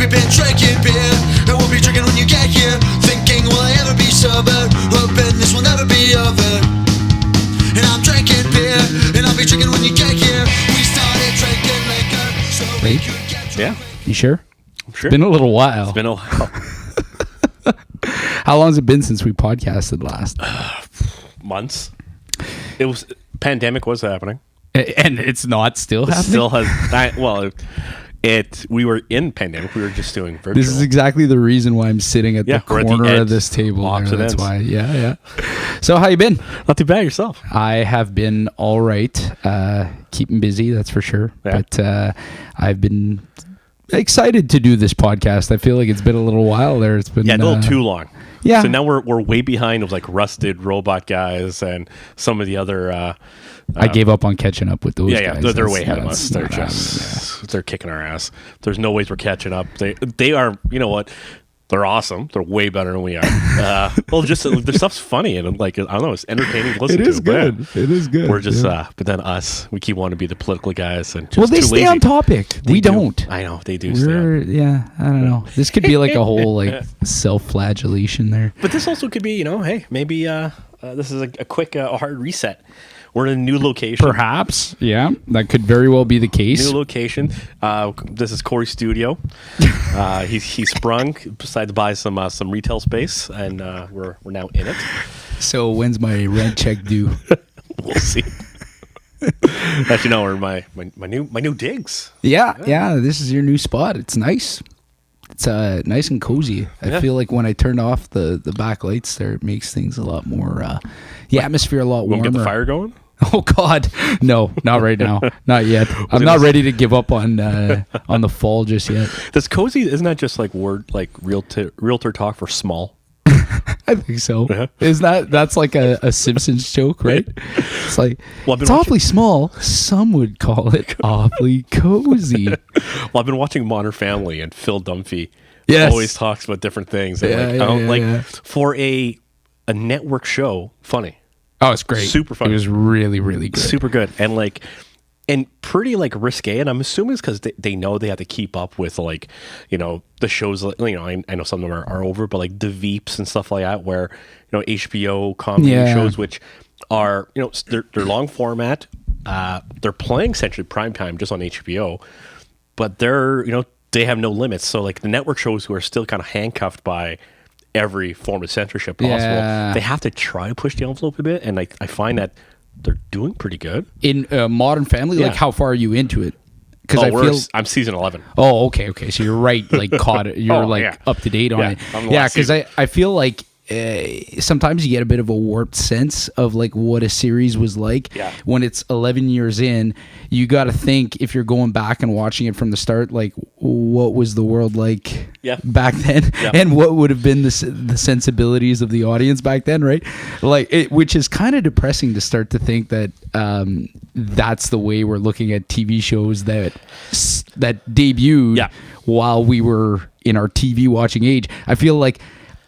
we've been drinking beer, and we'll be drinking when you get here. Thinking, will I ever be sober? Hoping this will never be over. And I'm drinking beer, and I'll be drinking when you get here. We started drinking liquor, so we could get drunk. Yeah. You sure? I'm sure. It's been a little while. It's been a while. How long has it been since we podcasted last? Months. It was pandemic was happening. And it's not still It happening? still has. We were in pandemic. We were just doing virtual. This is exactly the reason why I'm sitting at the we're at the corner of edge, this table. opposite That's ends. why. Yeah. So how you been? Not too bad yourself. I have been all right. Keeping busy, that's for sure. Yeah. But I've been excited to do this podcast. I feel like it's been a little while there. It's been Yeah, a little too long. Yeah. So now we're way behind of like Rusted, Robot Guys, and some of the other. I gave up on catching up with those Yeah, guys. they're way That's- ahead of that's us. They're not just they're kicking our ass. There's no ways we're catching up. They are. You know what? They're awesome. They're way better than we are. Well, just their stuff's funny and like I don't know, it's entertaining to listen to. It is but yeah, good. It is good. We're just, yeah. but then us, we keep wanting to be the political guys and just Well, they too stay lazy. on topic. They We do. don't. I know they do. Stay on. We're, yeah, I don't know. This could be like a whole like self-flagellation there. But this also could be, hey, maybe this is a quick, hard reset. We're in a new location. Perhaps, yeah, that could very well be the case. New location. This is Corey's studio. He sprung, decided to buy some retail space, and we're now in it. So when's my rent check due? We'll see. Actually, no, we're my new digs. Yeah, this is your new spot. It's nice. It's nice and cozy. I Yeah. feel like when I turn off the back lights there, it makes things a lot more, the atmosphere a lot Want warmer. to get the fire going? Oh God, no, not right now, not yet. I'm not ready to give up on the fall just yet. This cozy isn't that just like realtor talk for small? I think so. Yeah. That's like a Simpsons joke, right? It's like Well, I've been it's awfully small. Some would call it awfully cozy. Well, I've been watching Modern Family, and Phil Dunphy Yes. always talks about different things. And Yeah, for a network show, funny. Oh, it's great. Super fun. It was really, really good. Super good and pretty risque, and I'm assuming it's because they know they have to keep up with the shows. I know some of them are over, but like the Veeps and stuff like that, where HBO comedy shows, which are they're long format. They're playing essentially primetime just on HBO, but they're they have no limits. So like the network shows who are still kind of handcuffed by every form of censorship possible, Yeah. they have to try to push the envelope a bit, and I find that they're doing pretty good. In Modern Family, Yeah. like how far are you into it? Because I'm season 11. Oh, okay. So you're right. Like caught it. You're yeah. up to date on Yeah, it. I'm the Yeah, last because season. I feel like sometimes you get a bit of a warped sense of like what a series was like Yeah. when it's 11 years in. You got to think if you're going back and watching it from the start, like what was the world like back then, and what would have been the sensibilities of the audience back then, right? Which is kind of depressing to start to think that that's the way we're looking at TV shows that debuted while we were in our TV watching age. I feel like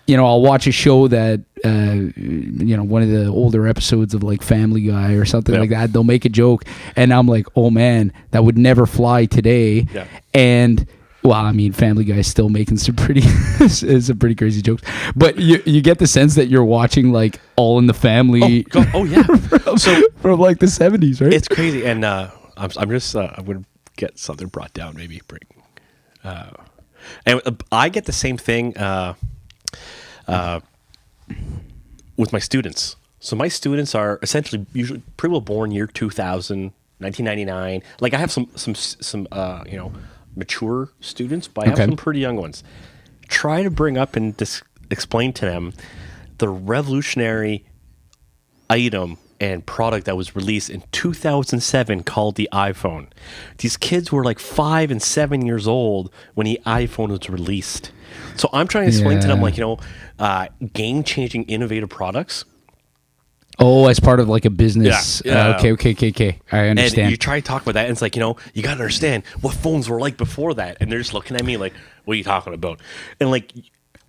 I'll watch a show that, one of the older episodes of like Family Guy or something like that. They'll make a joke and I'm like, oh man, that would never fly today. Yeah. And well, I mean, Family Guy is still making some pretty crazy jokes, but you get the sense that you're watching like All in the Family. Oh yeah. from like the 70s, right? It's crazy. And I'm just, I'm going to get something brought down, maybe and I get the same thing, with my students. So my students are essentially usually pretty well born year 2000, 1999. Like I have some mature students, but I have some pretty young ones. Try to bring up and explain to them the revolutionary item and product that was released in 2007 called the iPhone. These kids were like 5 and 7 years old when the iPhone was released. So I'm trying to explain to them game-changing innovative products. Oh, as part of like a business. Yeah. Okay. I understand. And you try to talk about that, and it's like, you got to understand what phones were like before that. And they're just looking at me like, what are you talking about? And like,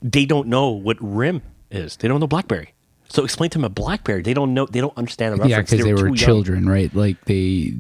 they don't know what RIM is. They don't know BlackBerry. So explain to them a BlackBerry. They don't know. They don't understand the reference. Yeah, because they were too children, right? Like they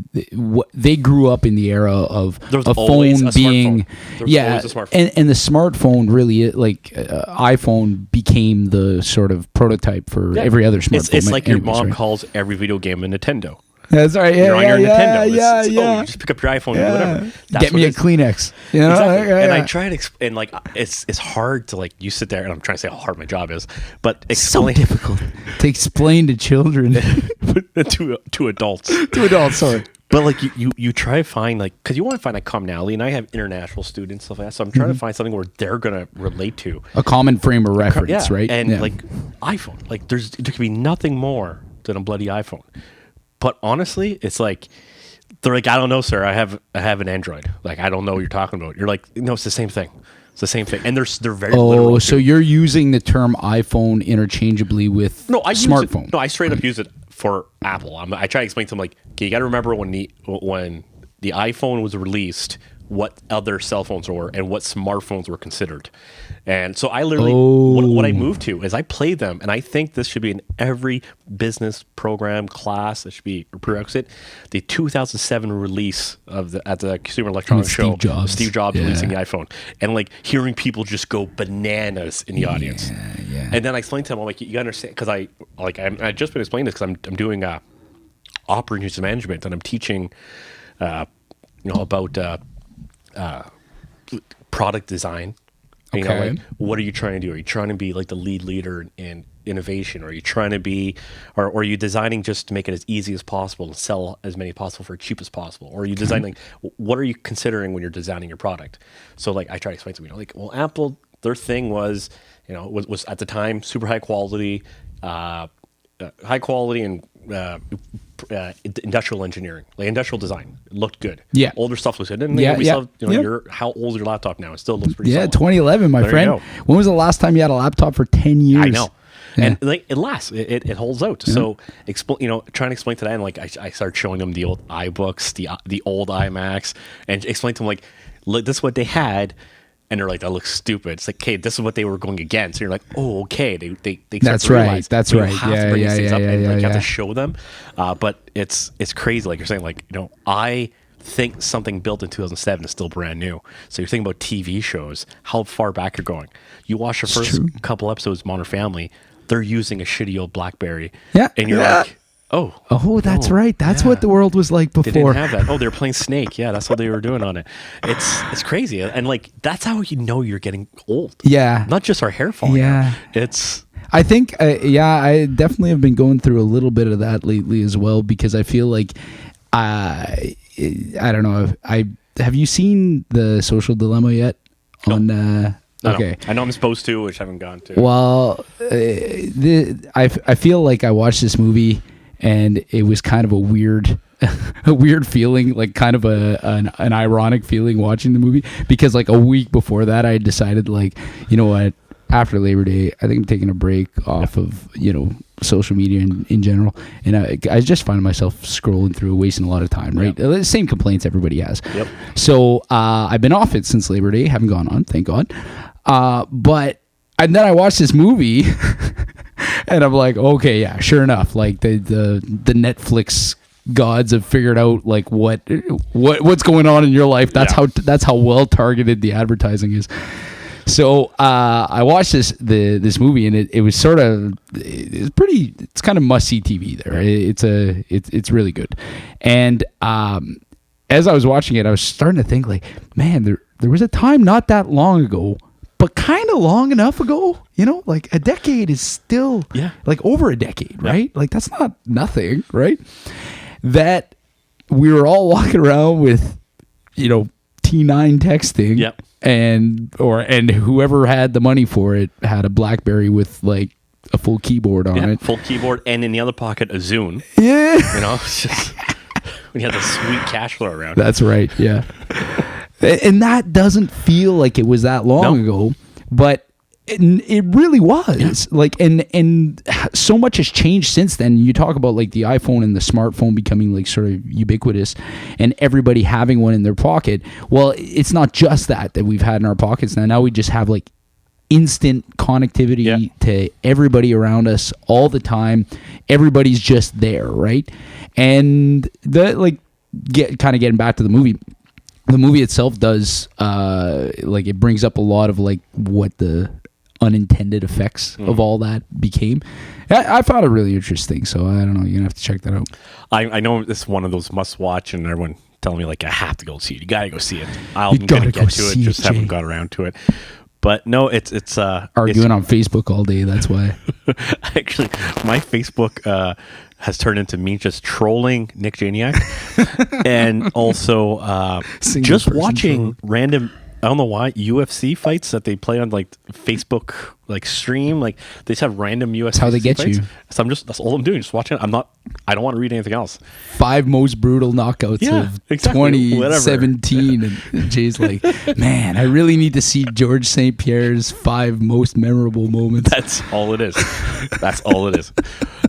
grew up in the era of a always phone a being, smartphone. Always a smartphone. and the smartphone really iPhone became the sort of prototype for every other smartphone. It's like your anyways, mom right? calls every video game a Nintendo. That's right. Yeah, You're on yeah, your yeah, Nintendo. yeah, It's, yeah. you just pick up your iPhone and do whatever. That's Get me a Kleenex. You know? Exactly. Yeah, and yeah. I try to and like it's hard to like you sit there and I'm trying to say how hard my job is, but So explain difficult to explain to children. to adults. To adults, sorry. But like you try to find like because you want to find a commonality, and I have international students stuff like that, so I'm trying to find something where they're gonna relate to A common frame of reference, right? And like iPhone, like there could be nothing more than a bloody iPhone. But honestly, it's like they're like, I don't know, sir. I have an Android. Like I don't know what you're talking about. You're like, no, it's the same thing. It's the same thing, and they're very. Oh, so you're using the term iPhone interchangeably with smartphone? I straight up use it for Apple. I try to explain to them like, okay, you got to remember when the iPhone was released, what other cell phones were and what smartphones were considered. And so I literally, what I moved to is I play them, and I think this should be in every business program class. It should be a prerequisite. The 2007 release at the Consumer Electronics Show, Steve Jobs releasing the iPhone, and like hearing people just go bananas in the audience. Yeah. And then I explained to them, I'm like, you understand, because I just been explaining this because I'm doing operations management, and I'm teaching, about product design. You know, like, what are you trying to do? Are you trying to be like the lead leader in innovation? Or are you trying to be, or are you designing just to make it as easy as possible and sell as many possible for as cheap as possible? Or are you designing, what are you considering when you're designing your product? So like I try to explain to them, like, well, Apple, their thing was, was at the time super high quality and industrial engineering, like industrial design. It looked good. Yeah. Older stuff looks good. And how old is your laptop now? It still looks pretty solid. 2011, my friend. When was the last time you had a laptop for 10 years? I know. Yeah. And like it lasts. It holds out. Yeah. So trying to explain to them, like I started showing them the old iBooks, the old iMacs, and explain to them like, look, this is what they had. And they're like, that looks stupid. It's like, okay, this is what they were going against. So you're like, oh, okay. They That's right. That's right. You have to bring these things up and you have to show them. But it's crazy. Like you're saying, like, I think something built in 2007 is still brand new. So you're thinking about TV shows, how far back you're going. You watch the first couple episodes of Modern Family, they're using a shitty old BlackBerry. Yeah. And you're like, oh, that's right. That's what the world was like before. They didn't have that. Oh, they were playing Snake. Yeah, that's what they were doing on it. It's crazy. And like, that's how you know you're getting old. Yeah. Not just our hair falling out. I think, I definitely have been going through a little bit of that lately as well, because I feel like, I don't know. Have you seen The Social Dilemma yet? No. Okay. I know I'm supposed to, which I haven't gone to. Well, I feel like I watched this movie and it was kind of a weird feeling, like kind of an ironic feeling watching the movie, because like a week before that I decided, like, you know what, after Labor Day, I think I'm taking a break off of, social media in general. And I just find myself scrolling through, wasting a lot of time, right? Yep. The same complaints everybody has. Yep. So I've been off it since Labor Day, haven't gone on, thank God. And then I watched this movie and I'm like, okay, yeah, sure enough, like the Netflix gods have figured out like what's going on in your life. That's how well targeted the advertising is. So I watched this movie, and it was sort of, it's kind of must see TV there. It's really good. And as I was watching it, I was starting to think like, man, there was a time not that long ago, but kind of long enough ago, like a decade is still like over a decade, right? Like that's not nothing, right? That we were all walking around with, T9 texting. Yep. And whoever had the money for it had a BlackBerry with like a full keyboard on it. Full keyboard, and in the other pocket a Zune. Yeah. It's just when you have the sweet cash flow around. That's right. Yeah. And that doesn't feel like it was that long ago, but it really was. Like, and so much has changed since then. You talk about like the iPhone and the smartphone becoming like sort of ubiquitous and everybody having one in their pocket. Well, it's not just that we've had in our pockets now. Now we just have like instant connectivity to everybody around us all the time. Everybody's just there, right? And getting back to the movie. The movie itself does it brings up a lot of like what the unintended effects of all that became. I found it really interesting, so I don't know, you're gonna have to check that out. I know it's one of those must watch, and everyone telling me like I have to go see it. You gotta go see it. I'm gonna get to it, just haven't got around to it. But no, it's arguing on Facebook all day. That's why. Actually, my Facebook has turned into me just trolling Nick Janiak, and also just watching random. I don't know why UFC fights that they play on like Facebook like stream. Like they just have random UFC. That's how they get fights. you. So that's all I'm doing. Just watching. I don't want to read anything else. 5 most brutal knockouts of exactly. 2017, and Jay's like, man, I really need to see George St. Pierre's 5 most memorable moments. That's all it is. That's all it is.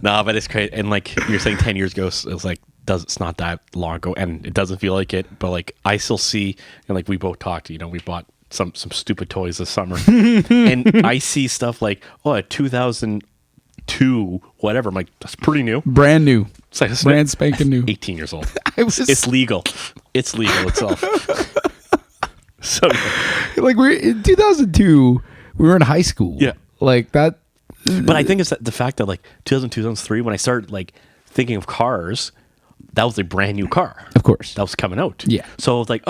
No, but it's great. And like you're saying, 10 years ago, it was like. It's not that long ago, and it doesn't feel like it, but like I still see, and like we both talked, we bought some stupid toys this summer, and I see stuff like a 2002 whatever. I'm like, that's pretty new, brand new. It's like brand spanking new. 18 years old. It's legal itself. So like we're in 2002, we were in high school, like that. But I think it's the fact that like 2002, 2003, when I started like thinking of cars, that was a brand new car. Of course. That was coming out. Yeah. So I was like,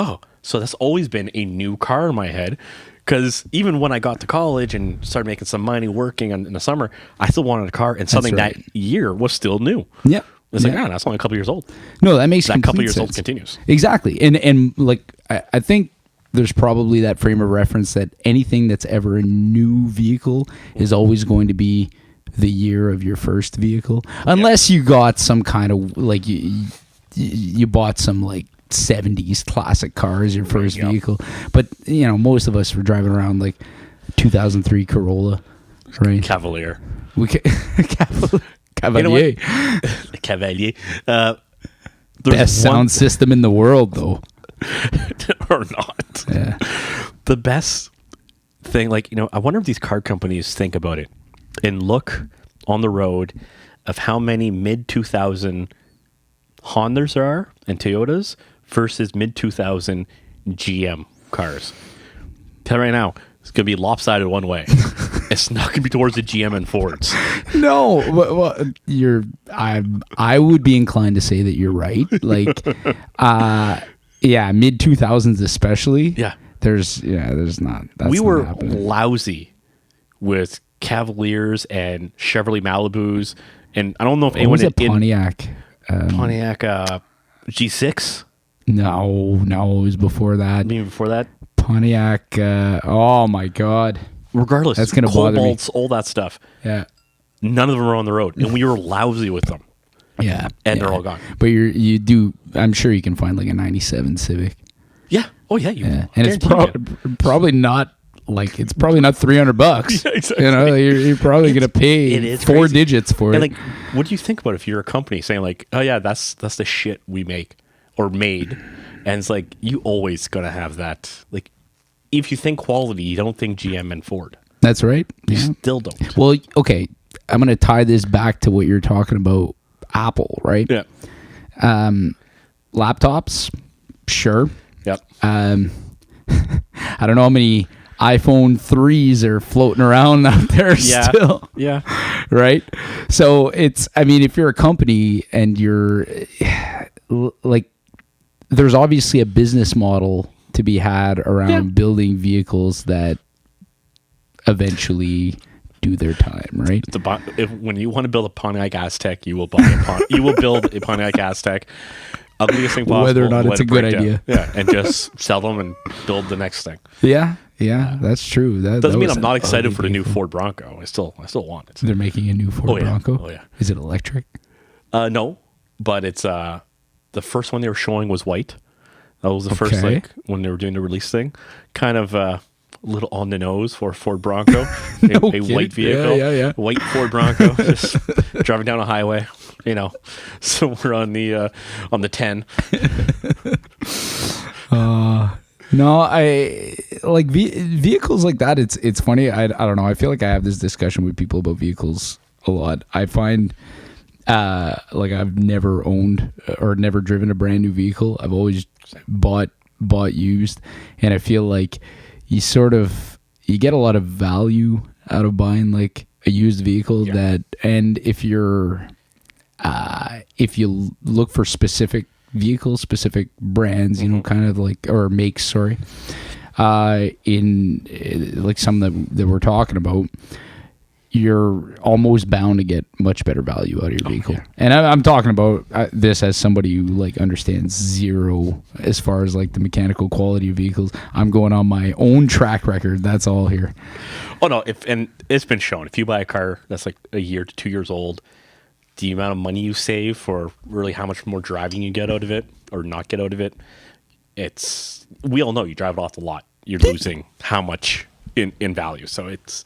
so that's always been a new car in my head. Because even when I got to college and started making some money working in the summer, I still wanted a car, and something that year was still new. Yeah. It's like, that's only a couple years old. No, that makes that couple years sense. Old continues. Exactly. And like, I think there's probably that frame of reference that anything that's ever a new vehicle is always going to be the year of your first vehicle, unless you got some kind of like you bought some like 70s classic car as your first vehicle. But most of us were driving around like 2003 Corolla, right? Cavalier. Cavalier. Cavalier. Best sound system in the world, though. Or not. Yeah. The best thing, like, I wonder if these car companies think about it and look on the road of how many mid-2000 Hondas there are and Toyotas versus mid-2000 GM cars. Tell you right now, it's going to be lopsided one way. It's not going to be towards the GM and Fords. No, well, I would be inclined to say that you're right. Like, mid-2000s especially. Yeah. There's not. We were lousy with Cavaliers and Chevrolet Malibus, and I don't know if anyone in Pontiac. Pontiac G6. No, it was before that. Maybe before that. Pontiac. Oh my God. Regardless, that's gonna bother me. All that stuff. Yeah. None of them were on the road, and we were lousy with them. Yeah, and they're all gone. But you do. I'm sure you can find like a '97 Civic. Yeah. Oh yeah. And it's probably not. Like, it's probably not $300. Yeah, exactly. You're probably gonna pay 4 crazy. digits for it. And like, what do you think about if you're a company saying like, oh yeah, that's the shit we make or made, and it's like you always gonna have that. Like, if you think quality, you don't think GM and Ford. That's right. You still don't. Well, okay, I'm gonna tie this back to what you're talking about, Apple, right? Yeah. Laptops, sure. Yep. I don't know how many iPhone 3s are floating around out there still. Yeah. Right? So if you're a company and you're like, there's obviously a business model to be had around building vehicles that eventually do their time, right? When you want to build a Pontiac Aztec, you will build a Pontiac Aztec. Ugliest thing possible. Whether or not it's a good idea. Yeah, and just sell them and build the next thing. Yeah, that's true. That doesn't mean I'm not excited for the new Ford Bronco. I still want it. They're making a new Ford Bronco? Oh, yeah. Is it electric? No, but it's the first one they were showing was white. That was the first, like, when they were doing the release thing. Kind of a little on the nose for a Ford Bronco. a white vehicle. Yeah. White Ford Bronco. Just driving down a highway. So we're on the 10. No, I like vehicles like that. It's funny. I don't know. I feel like I have this discussion with people about vehicles a lot. I find like I've never owned or never driven a brand new vehicle. I've always bought used, and I feel like you get a lot of value out of buying like a used vehicle. Yeah. And if you look for specific vehicles, specific brands, you know, kind of like, or makes, sorry, in like some that we're talking about, you're almost bound to get much better value out of your vehicle. Yeah. And I'm talking about this as somebody who like understands zero as far as like the mechanical quality of vehicles. I'm going on my own track record. That's all here. Oh no, and it's been shown. If you buy a car that's like a year to 2 years old, the amount of money you save for really how much more driving you get out of it or not get out of it, we all know you drive it off the lot, you're losing how much in value. So it's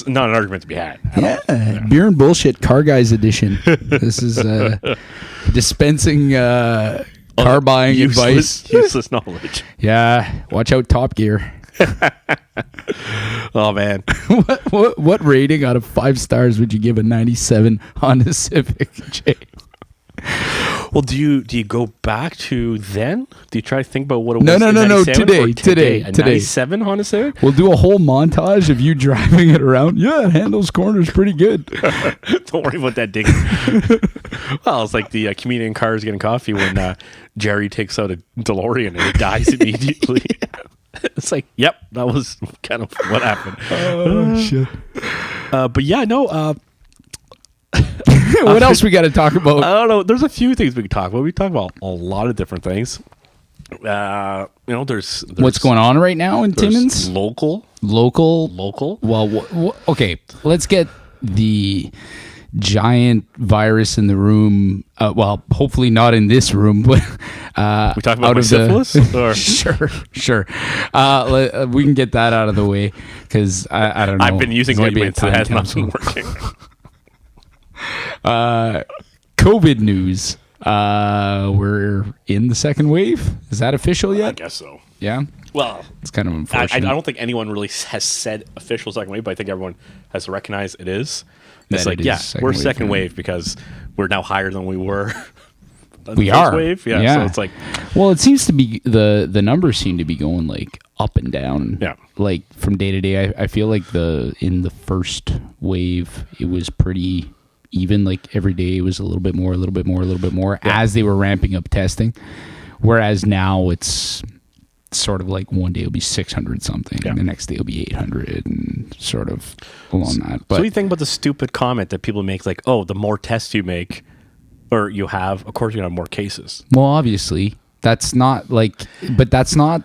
not an argument to be had. Yeah. Beer and bullshit car guys edition. This is dispensing car buying advice. Useless knowledge. Yeah, watch out, Top Gear. Oh man, what rating out of 5 stars would you give a 97 Honda Civic, Jay? Well, do you go back to then? Do you try to think about what it was? No. Today. 97 Honda Civic. We'll do a whole montage of you driving it around. Yeah, it handles corners pretty good. Don't worry about that digging. Well, it's like the comedian Cars Getting Coffee when Jerry takes out a DeLorean and it dies immediately. It's like, yep, that was kind of what happened. Oh shit. But yeah, no. What else we got to talk about? I don't know. There's a few things we can talk about. We talk about a lot of different things. There's what's going on right now in Timmins? Local. Well, okay. Let's get the giant virus in the room. Well, hopefully not in this room, but we talk about syphilis. Or? Sure. We can get that out of the way because I don't know. I've been using ointments. It has not been working. COVID news. We're in the second wave. Is that official yet? I guess so. Yeah. Well, it's kind of unfortunate. I don't think anyone really has said official second wave, but I think everyone has to recognize it is. It's like, we're second wave because we're now higher than we were. We are. Wave. Yeah. So it's like, well, it seems to be the numbers seem to be going like up and down. Yeah. Like from day to day. I feel like in the first wave, it was pretty even. Like every day it was a little bit more as they were ramping up testing. Whereas now it's sort of like one day it'll be 600 something and the next day it'll be 800 and sort of along that. But so what do you think about the stupid comment that people make like, oh, the more tests you make or you have, of course you're going to have more cases? Well, obviously that's not like, but that's not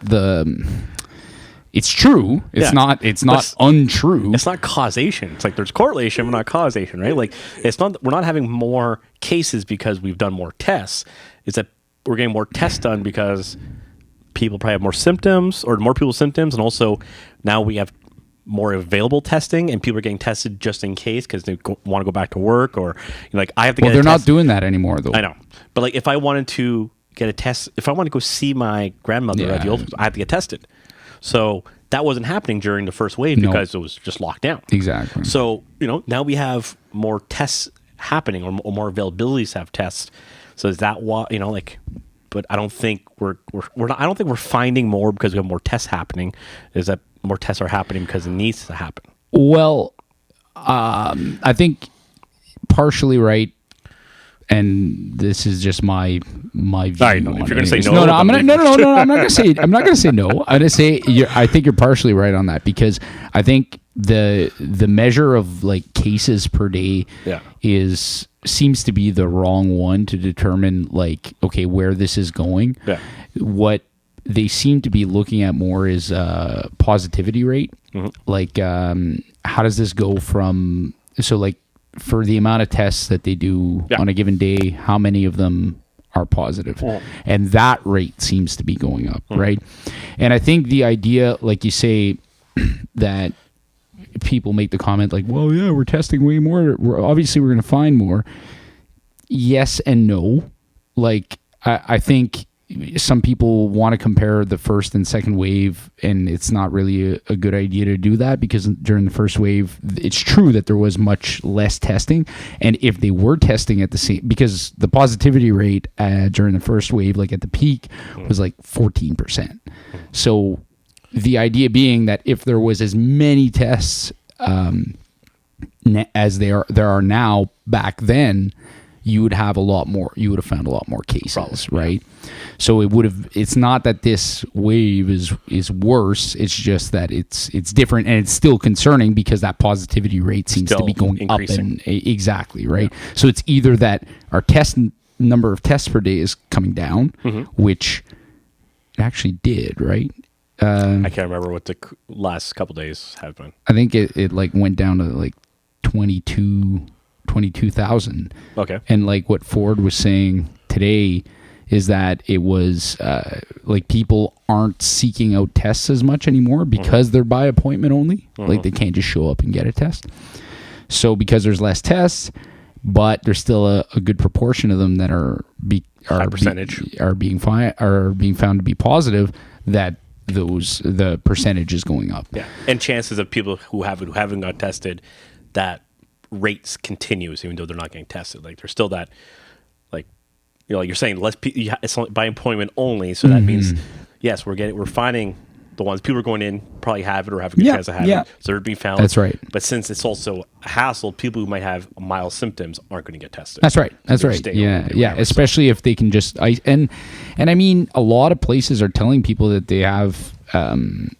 it's true. It's not untrue. It's not causation. It's like there's correlation, but not causation, right? Like we're not having more cases because we've done more tests. It's that we're getting more tests done because people probably have more symptoms or more people's symptoms. And also now we have more available testing and people are getting tested just in case because they want to go back to work or like I have to get they're not doing that anymore though. I know. But like if I wanted to get a test, if I want to go see my grandmother at the old, I have to get tested. So that wasn't happening during the first wave because it was just locked down. Exactly. So, now we have more tests happening or more availabilities to have tests. So is that what, but I don't think we're not, I don't think we're finding more because we have more tests happening. Is that more tests are happening because it needs to happen? Well, I think partially right. And this is just my view. Sorry, if you're going to say no, no, I'm not going to say. I'm not going to say no. I'm going to say I think you're partially right on that because I think the measure of like cases per day seems to be the wrong one to determine like where this is going. Yeah. What they seem to be looking at more is positivity rate. Mm-hmm. Like how does this go from for the amount of tests that they do on a given day, how many of them are positive? Yeah. And that rate seems to be going up, right? And I think the idea, like you say, that people make the comment like, well, yeah, we're testing way more. We're going to find more. Yes and no. Like, I think some people want to compare the first and second wave, and it's not really a good idea to do that, because during the first wave, it's true that there was much less testing. And if they were testing at the same, because the positivity rate during the first wave, like at the peak, was like 14%. So the idea being that if there was as many tests as there are now back then, you would have found a lot more cases. Probably, right? Yeah. So it's not that this wave is worse, it's just that it's different, and it's still concerning because that positivity rate seems to be going increasing. Up. Exactly, right? Yeah. So it's either that our number of tests per day is coming down, which it actually did, right? I can't remember what the last couple days have been. I think it like went down to like 22,000. Okay. And like what Ford was saying today is that it was like people aren't seeking out tests as much anymore because they're by appointment only. Like they can't just show up and get a test. So because there's less tests, but there's still a good proportion of them that are being found to be positive, that the percentage is going up. Yeah. And chances of people who haven't got tested, that rates continues even though they're not getting tested. Like there's still that, like, you know, like you're saying, less people, it's by appointment only. So that means, yes, we're finding the ones people are going in probably have it or have a good chance of having it. So they're being found. That's right. But since it's also a hassle, people who might have mild symptoms aren't going to get tested. That's right. That's right. Yeah. Especially if they can just and I mean, a lot of places are telling people that they have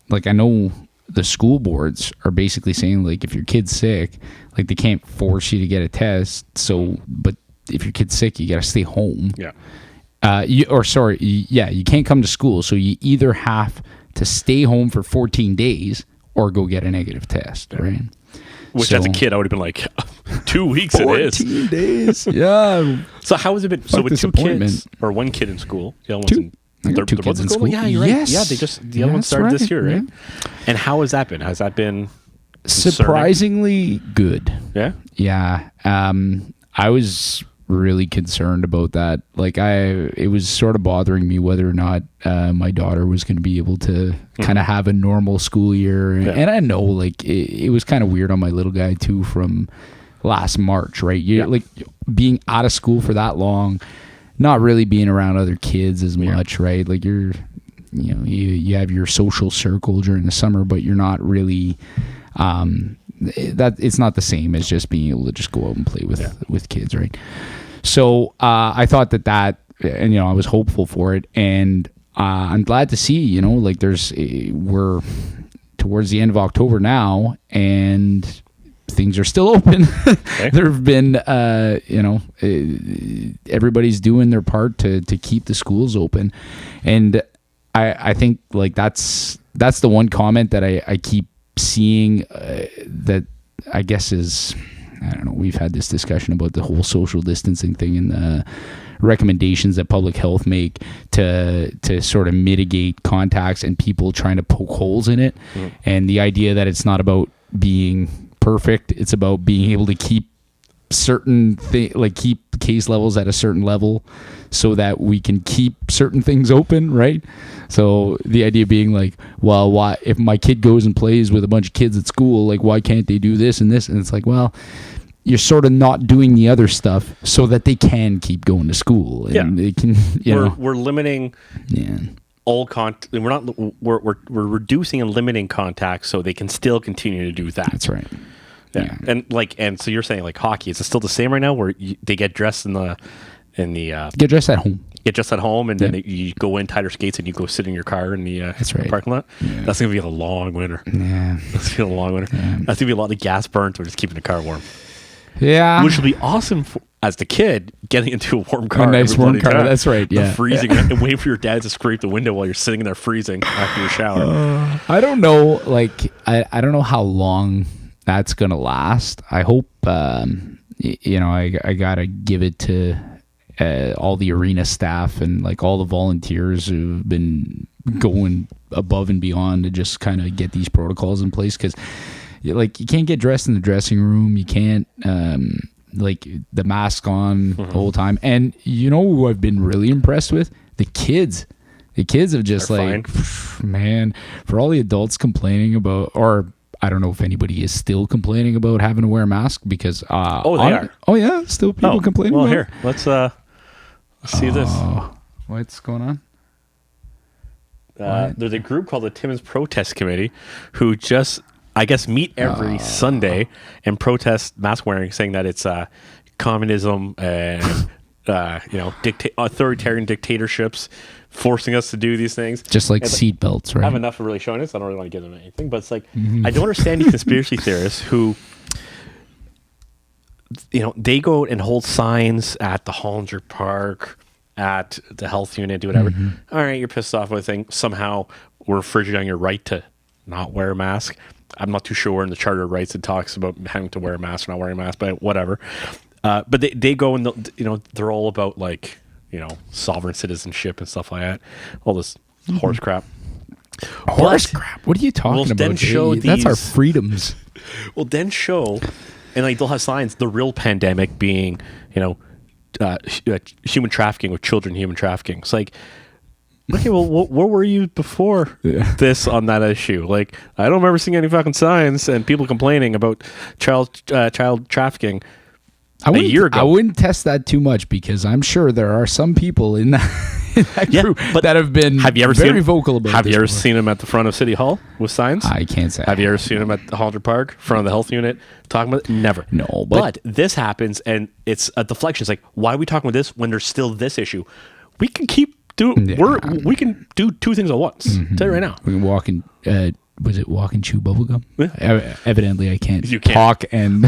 like, I know the school boards are basically saying, like, if your kid's sick, like, they can't force you to get a test. So, but if your kid's sick, you got to stay home. Yeah. You can't come to school. So you either have to stay home for 14 days or go get a negative test, right? Which as a kid, I would have been like, 2 weeks it is. 14 days. Yeah. So how has it been? So with 2 kids, or 1 kid in school, the other one's Two kids in school. Yeah, you're right. Yes. Yeah, the other one started this year, right? Yeah. And how has that been? Has that been surprisingly good? Yeah. Yeah. I was really concerned about that. Like it was sort of bothering me whether or not my daughter was going to be able to kind of have a normal school year. And I know, like, it was kind of weird on my little guy too from last March, right? Like being out of school for that long, not really being around other kids as much, right? Like you have your social circle during the summer, but you're not really that it's not the same as just being able to just go out and play with kids, right? So I thought that and I was hopeful for it, and I'm glad to see, like we're towards the end of October now, and things are still open. Okay. There have been, everybody's doing their part to keep the schools open. And I think, like, that's the one comment that I keep seeing that I guess is, I don't know, we've had this discussion about the whole social distancing thing and the recommendations that public health make to sort of mitigate contacts and people trying to poke holes in it. And the idea that it's not about being perfect, it's about being able to keep certain keep case levels at a certain level so that we can keep certain things open, right? So the idea being, like, well, why, if my kid goes and plays with a bunch of kids at school, like, why can't they do this and this? And it's like, well, you're sort of not doing the other stuff so that they can keep going to school, and they can, we're limiting all we're reducing and limiting contacts so they can still continue to do that. That's right. Yeah. And so you're saying, like, hockey, is it still the same right now where they get dressed get dressed at home? Get dressed at home, and then you go in, tie your skates, and you go sit in your car in the parking lot? Yeah. That's going to be a long winter. Yeah. That's going to be a long winter. Yeah. That's going to be a lot of gas burnt or just keeping the car warm. Yeah. Which would be awesome as the kid, getting into a warm car. A nice warm car, time. That's right, yeah. The freezing, and wait for your dad to scrape the window while you're sitting in there freezing after your shower. I don't know, like, I don't know how long that's gonna last. I hope I gotta give it to all the arena staff and, like, all the volunteers who've been going above and beyond to just kind of get these protocols in place, because, like, you can't get dressed in the dressing room, you can't like the mask on the whole time. And who I've been really impressed with, The kids have just They're man, for all the adults complaining about, or I don't know if anybody is still complaining about having to wear a mask because they are. Oh yeah, still people complaining. Well, about here, let's see this. What's going on? There's a group called the Timmins Protest Committee who just, I guess, meet every Sunday and protest mask wearing, saying that it's communism and authoritarian dictatorships forcing us to do these things. Just like seatbelts, right? I have enough of really showing this. I don't really want to give them anything, but it's like, I don't understand these conspiracy theorists who, they go and hold signs at the Hollinger Park, at the health unit, do whatever. All right, you're pissed off with a thing. Somehow we're infringing on your right to not wear a mask. I'm not too sure in the Charter of Rights it talks about having to wear a mask or not wearing a mask, but whatever. But they go and they're all about sovereign citizenship and stuff like that. All this horse crap. Horse crap? What are you talking about? Then show that's our freedoms. Well, then show, and they'll have signs. The real pandemic being, human trafficking with children, human trafficking. It's like, okay, well, where were you before this on that issue? Like, I don't remember seeing any fucking signs and people complaining about child trafficking. A year ago. I wouldn't test that too much because I'm sure there are some people in that group that have been very vocal about it. Have you ever seen them at the front of City Hall with signs? I can't say. Have you ever seen them at the Hollinger Park, front of the health unit, talking about it? Never. No, but this happens, and it's a deflection. It's like, why are we talking about this when there's still this issue? We can keep doing. Yeah. We can do two things at once. I'll tell you right now. We can walk in. Was it walk and chew bubblegum? Yeah. Evidently, I can't. You can't talk and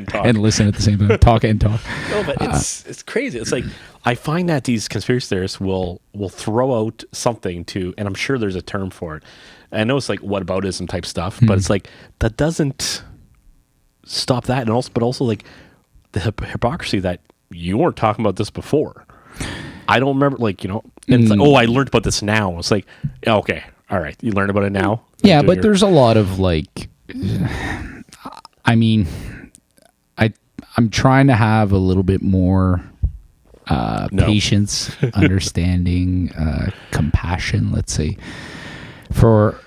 talk and listen at the same time. Talk and talk. No, but it's crazy. It's like, I find that these conspiracy theorists will throw out something to, and I'm sure there's a term for it. I know it's like whataboutism type stuff, but it's like that doesn't stop that, but also like the hypocrisy that you weren't talking about this before. I don't remember, and it's like, I learned about this now. It's like, okay, all right, you learned about it now. Yeah, but there's a lot of I'm trying to have a little bit more patience, understanding, compassion, let's say, for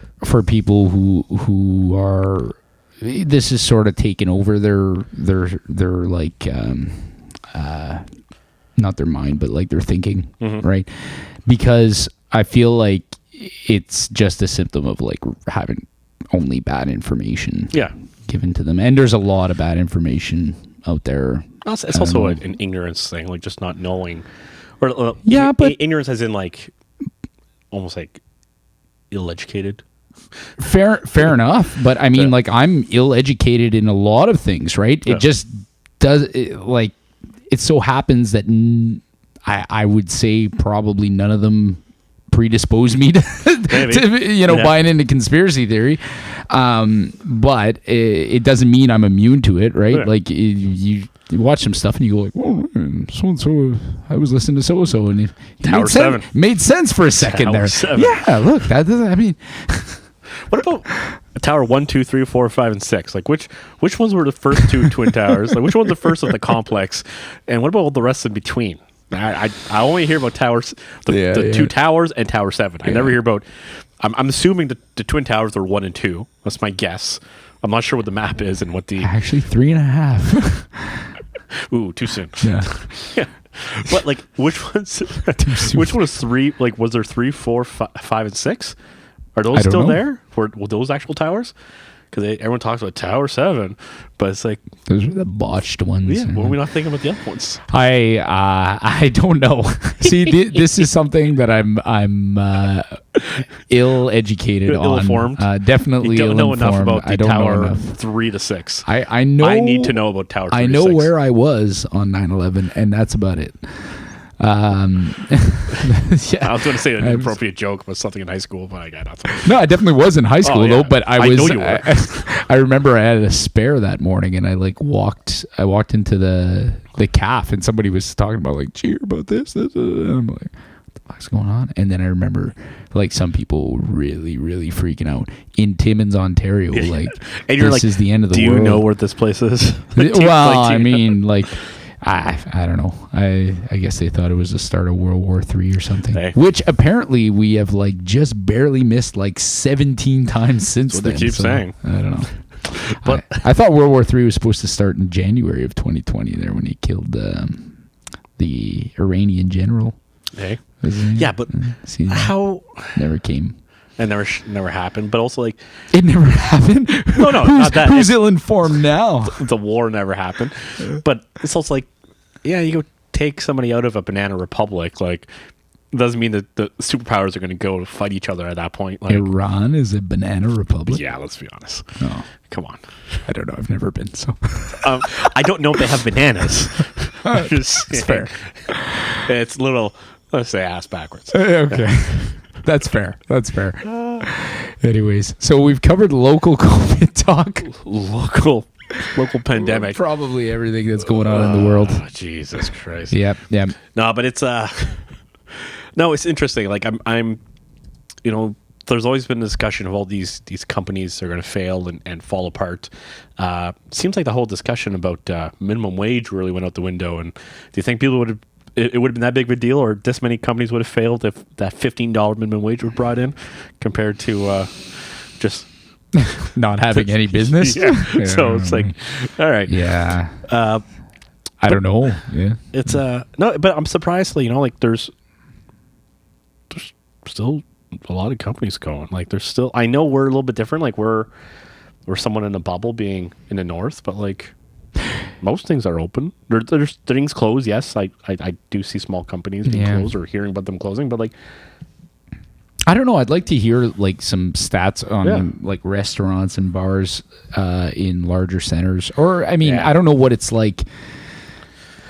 people who are, this is sort of taken over their not their mind, but like their thinking, right? Because I feel like it's just a symptom of like having only bad information given to them, and there's a lot of bad information out there. It's also an ignorance thing, like just not knowing, or but ignorance as in like almost like ill-educated. Fair enough, but I mean, like, I'm ill-educated in a lot of things, right? It just does, it so happens that I would say probably none of them predispose me to buying into conspiracy theory, but it doesn't mean I'm immune to it, right? Like, you watch some stuff and you go like, "Oh, so and so, I was listening to so and so, and it made sense for a second there." 7. Yeah, look, that doesn't. I mean, what about Tower 1, 2, 3, 4, 5, and 6? Like, which ones were the first two twin towers? Like, which one's the first of the complex? And what about all the rest in between? I only hear about towers, the two towers and Tower 7. I never hear about. I'm assuming the twin towers are 1 and 2. That's my guess. I'm not sure what the map is and what the actually 3.5. Ooh, too soon. Yeah. But like, which one was 3? Like, was there 3, 4, 5, and 6? Are those still there? Were those actual towers? Because everyone talks about Tower 7, but it's like those are the botched ones. Yeah, why are we not thinking about the other ones? I don't know. See, this is something that I'm ill-educated on. Ill-informed. Definitely you don't know enough about the Tower enough. 3 to 6. I know. I need to know about Tower 3 I to know 6. where I was on 9/11, and that's about it. I was going to say an inappropriate joke about something in high school, but I got nothing. No, I definitely was in high school though. But I was. Know you were. I remember I had a spare that morning, and I walked into the caf, and somebody was talking about like, cheer about this. And I'm like, what the fuck's going on? And then I remember like some people really, really freaking out in Timmins, Ontario. Like, and you're this is the end of the world. Do world. you know where this place is? Well, I mean, like. I don't know. I guess they thought it was the start of World War III or something. Hey. Which apparently we have like just barely missed like 17 times since That's what then. they keep saying. I don't know. But I thought World War III was supposed to start in January of 2020 there when he killed the Iranian general. hey, Wasn't he? yeah, but See, how? never came. It never happened. But also, like, It never happened. No, not that. Who's ill-informed now? the war never happened. But it's also like, yeah, you go take somebody out of a banana republic, like, doesn't mean that the superpowers are going to go fight each other at that point. Like, Iran is a banana republic. yeah, let's be honest. No, Come on. I don't know. I've never been. So I don't know if they have bananas. That's fair. It's a little, let's say, ass backwards. Okay. That's fair. That's fair. Anyways, so we've covered local COVID talk. Local pandemic. Probably everything that's going on in the world. Oh, Jesus Christ. Yep. No, but it's no, it's interesting. Like I'm there's always been a discussion of all these companies are going to fail and fall apart. Seems like the whole discussion about minimum wage really went out the window. And do you think people would have it would have been that big of a deal, or this many companies would have failed if that $15 minimum wage was brought in compared to just Not having any business. Yeah. So it's like, all right. Yeah. I don't know. Yeah. It's no, but I'm surprised. Like there's still a lot of companies going. Like there's still. I know we're a little bit different. Like we're someone in a bubble, being in the north, but like most things are open. There's things closed. Yes, I do see small companies being closed or hearing about them closing, but like. I don't know. I'd like to hear like some stats on like restaurants and bars in larger centers, or I mean, I don't know what it's like.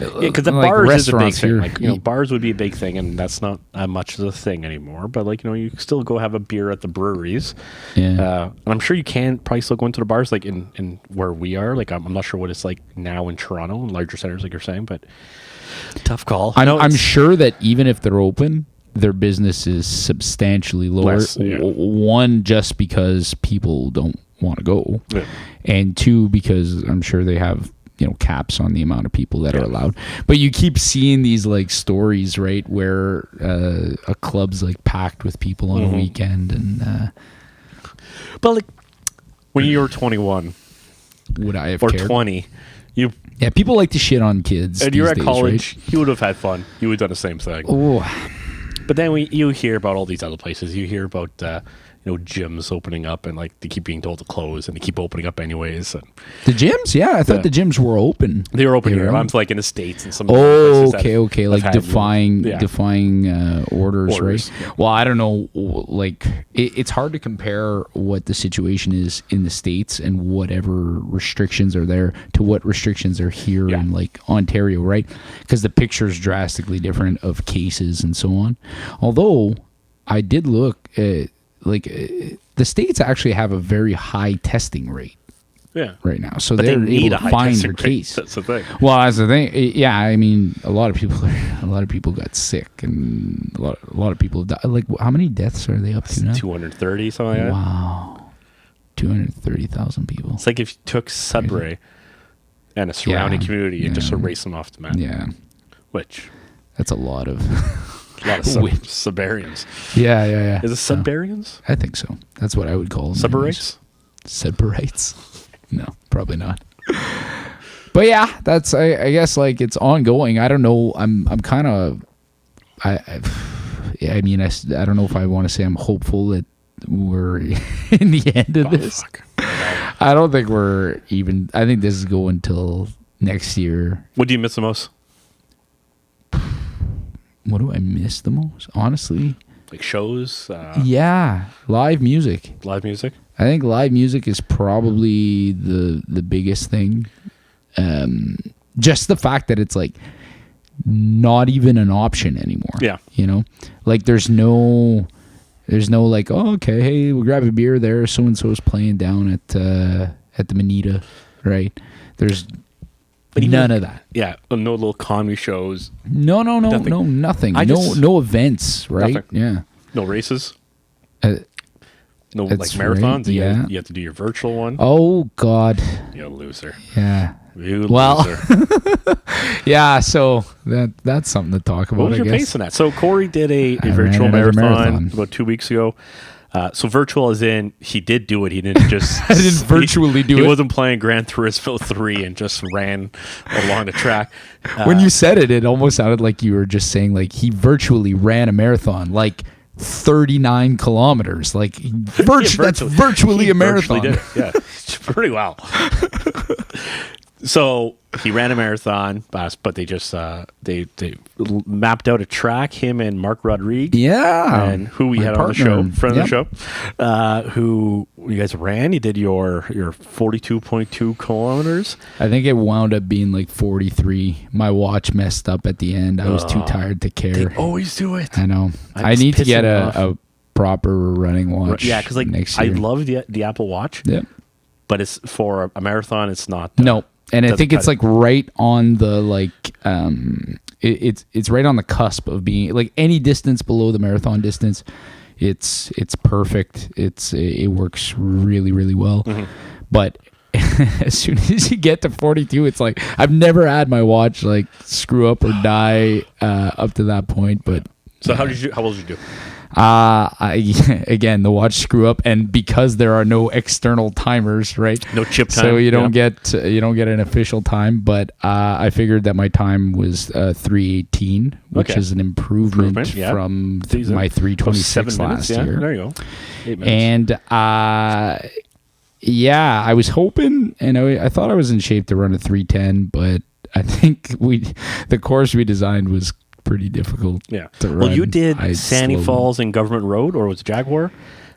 Yeah, because the like bars is a big restaurants thing. here. Like bars would be a big thing, and that's not much of a thing anymore. But like you still go have a beer at the breweries. Yeah. And I'm sure you can probably still go into the bars, like in where we are. Like I'm not sure what it's like now in Toronto and larger centers, like you're saying, but tough call. I'm sure that even if they're open, their business is substantially lower. Less, yeah. One, just because people don't want to go, and two, because I'm sure they have caps on the amount of people that are allowed. But you keep seeing these like stories, right, where a club's like packed with people on a weekend, and but like when you were 21, would I have or cared? 20? People like to shit on kids. And you were at days, college, right? you would have had fun. You would have done the same thing. Oh. But then you hear about all these other places. You hear about gyms opening up, and like they keep being told to close, and they keep opening up anyways. And The gyms, I thought the gyms were open. they were open here. were? I'm like in the States and some. Okay, like had, defying orders, right? Yeah. Well, I don't know. Like it's hard to compare what the situation is in the States and whatever restrictions are there to what restrictions are here in like Ontario, right? Because the picture is drastically different of cases and so on. Although I did look at the States actually have a very high testing rate. Yeah. Right now, so But they're they need able a to high find testing their rate. case. That's the thing. Well, that's the thing. Yeah, I mean, a lot of people got sick, and a lot of people died. Like, how many deaths are they up to now? 230, something like that. Wow, 230,000 people. It's like if you took Sudbury and a surrounding community and just erased them off the map. Yeah, Which that's a lot of Sudburyans. Yeah. Is it Sudburyans? I think so. That's what I would call them. Suburbs? Suburbs? No, probably not. But yeah, that's I guess like it's ongoing. I don't know. I'm kind of I mean I don't know if I want to say I'm hopeful that we're in the end of this. Fuck. I don't think we're even. I think this is going till next year. What do you miss the most? What do I miss the most? Honestly, Like shows? live music. Live music? I think live music is probably the biggest thing. Just the fact that it's like not even an option anymore. Yeah. Like there's no like, oh, okay, hey, we'll grab a beer there. So and so's playing down at the Manita, right? There's none of that. Yeah. No little comedy shows. No, Nothing. nothing. No events, right? Nothing. Yeah. No races. No That's like marathons. right, yeah. You have to do your virtual one. Oh God. You loser. Yeah. You Well, loser. Yeah, so that's something to talk about. What was I your guess. pace in that? So Corey did a I virtual ran another marathon about 2 weeks ago. So virtual as in he did do it. He didn't just I didn't virtually do he it. He wasn't playing Gran Turismo 3 and just ran along the track. When you said it, it almost sounded like you were just saying like he virtually ran a marathon, like 39 kilometers. Like that's virtually he a marathon. Did it. Yeah, pretty well. So he ran a marathon, but they just they mapped out a track. Him and Mark Rodriguez, and who we had on the show, friend of the show, who you guys ran. You did your 42.2 kilometers. I think it wound up being like 43. My watch messed up at the end. I was too tired to care. They always do it. I know. I need to get a proper running watch. Yeah, because like next year. I love the Apple Watch. Yeah, but it's for a marathon. It's not. No. And I think it's like right on the it's right on the cusp of being like any distance below the marathon distance. It's perfect. It works really, really well. Mm-hmm. But as soon as you get to 42, it's like I've never had my watch like screw up or die up to that point. But so how well did you do? Again, the watch screw up, and because there are no external timers, right? No chip time, so you don't get an official time. But I figured that my time was 3:18, which is an improvement from my 3:26 last year. There you go. 8 minutes. And I was hoping, and I thought I was in shape to run a 3:10, but I think the course we designed was pretty difficult. Yeah. To run. Well, you did Sandy Falls and Government Road, or was it Jaguar?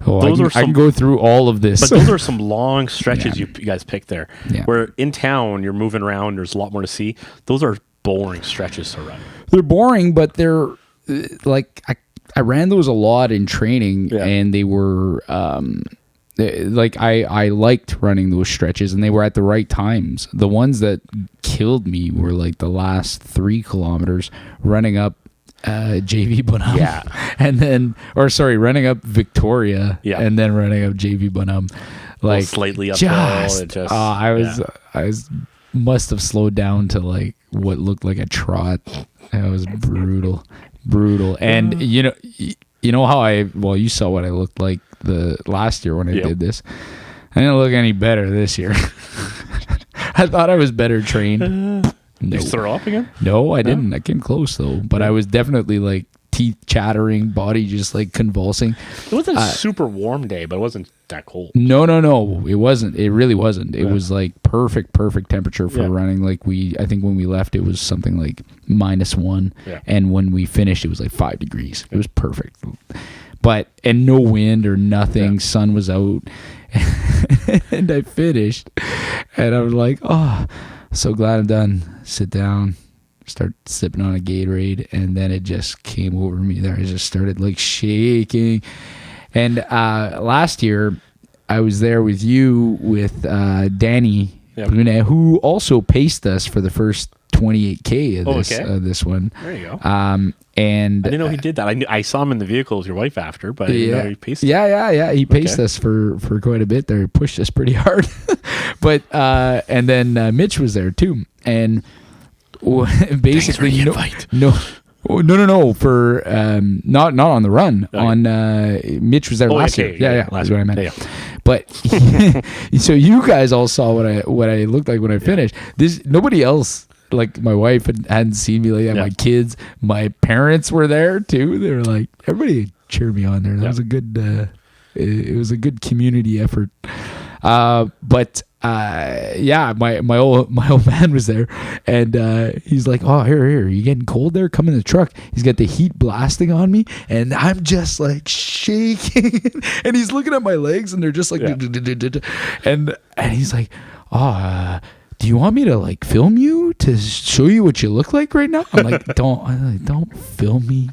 Oh, I can go through all of this. But those are some long stretches you guys picked there. Yeah. Where in town, you're moving around, there's a lot more to see. Those are boring stretches to run. They're boring, but they're like, I ran those a lot in training, and they were, I liked running those stretches, and they were at the right times. The ones that killed me were like the last 3 kilometers running up JV Bonham, and then running up Victoria, and then running up JV Bonham, like slightly uphill. I must have slowed down to like what looked like a trot. It was brutal. And you know how you saw what I looked like the last year when I did this. I didn't look any better this year. I thought I was better trained. Did you throw up again? No, I didn't. I came close though, but I was definitely like teeth chattering, body just like convulsing. It wasn't a super warm day, but it wasn't that cold. No. It wasn't. It really wasn't. It was like perfect temperature for running. Like I think when we left, it was something like -1, and when we finished, it was like 5 degrees. It was perfect. And no wind or nothing. Sun was out, and I finished, and I was like, oh, so glad I'm done. Sit down, start sipping on a Gatorade, and then it just came over me there. I just started like shaking. And last year, I was there with you with Danny Brunet, who also paced us for the first 28K of this one. There you go. And I didn't know he did that. I saw him in the vehicle with your wife after, but I didn't know he paced. Yeah. He paced us for quite a bit there. He pushed us pretty hard. But and then Mitch was there too, and basically no. For not on the run. On Mitch was there last year. Yeah, that's what I meant. Yeah. But so you guys all saw what I looked like when I finished. Nobody else, like my wife hadn't seen me like that. My kids, my parents were there too. They were like, everybody cheered me on there. That was a good. It was a good community effort. My old man was there, and he's like, "Oh, here, you getting cold there? Come in the truck." He's got the heat blasting on me, and I'm just like shaking, and he's looking at my legs, and they're just like, and he's like, "Oh, do you want me to like film you to show you what you look like right now?" I'm like, "Don't film me."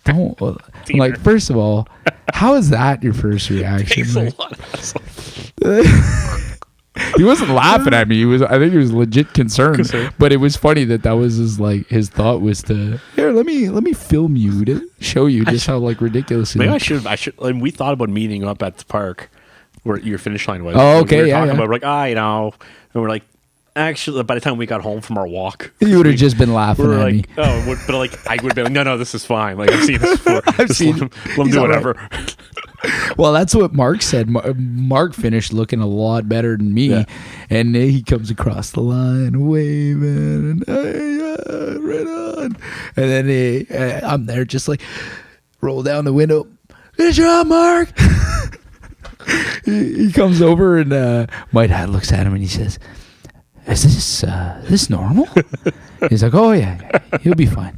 Don't. I'm like, first of all, how is that your first reaction? He wasn't laughing at me. I think he was legit concerned. But it was funny that was his thought was to let me film you to show you just how like ridiculous. Maybe I should. And we thought about meeting up at the park where your finish line was. Oh, okay, we were talking about like and we're like, Actually, by the time we got home from our walk, You would have just been laughing we were at like, me. but like I would be like, no, this is fine. Like I've seen this before. Just seen let it. him He's do all right. whatever. Well, that's what Mark said. Mark finished looking a lot better than me, Yeah. and he comes across the line waving, and hey, right on. And then I'm there just like roll down the window. Good job, Mark. he comes over, and my dad looks at him and he says, "Is this normal?" He's like, "Oh yeah, he'll be fine."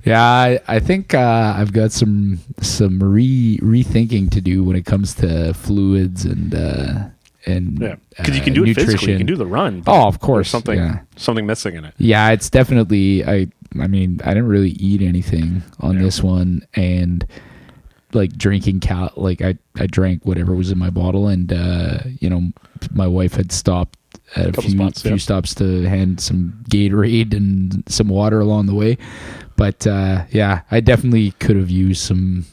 Yeah, I think I've got some rethinking to do when it comes to fluids and because you can do it physically, you can do the run. but Oh, of course, there's something missing in it. Yeah, it's definitely. I mean, I didn't really eat anything on this one, and like drinking like I drank whatever was in my bottle, and my wife had stopped at a few stops to hand some Gatorade and some water along the way. But I definitely could have used some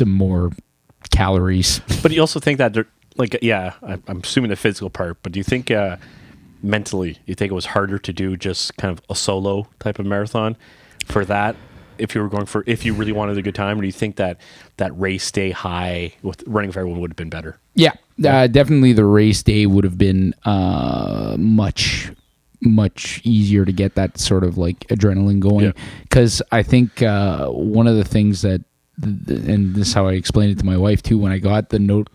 more calories. But you also think that I'm assuming the physical part, but do you think mentally you think it was harder to do just kind of a solo type of marathon for that if you really wanted a good time, or do you think that race day high with running for everyone would have been better? Yeah, definitely the race day would have been much easier to get that sort of like adrenaline going, because I think one of the things that, and this is how I explained it to my wife too, when I got the note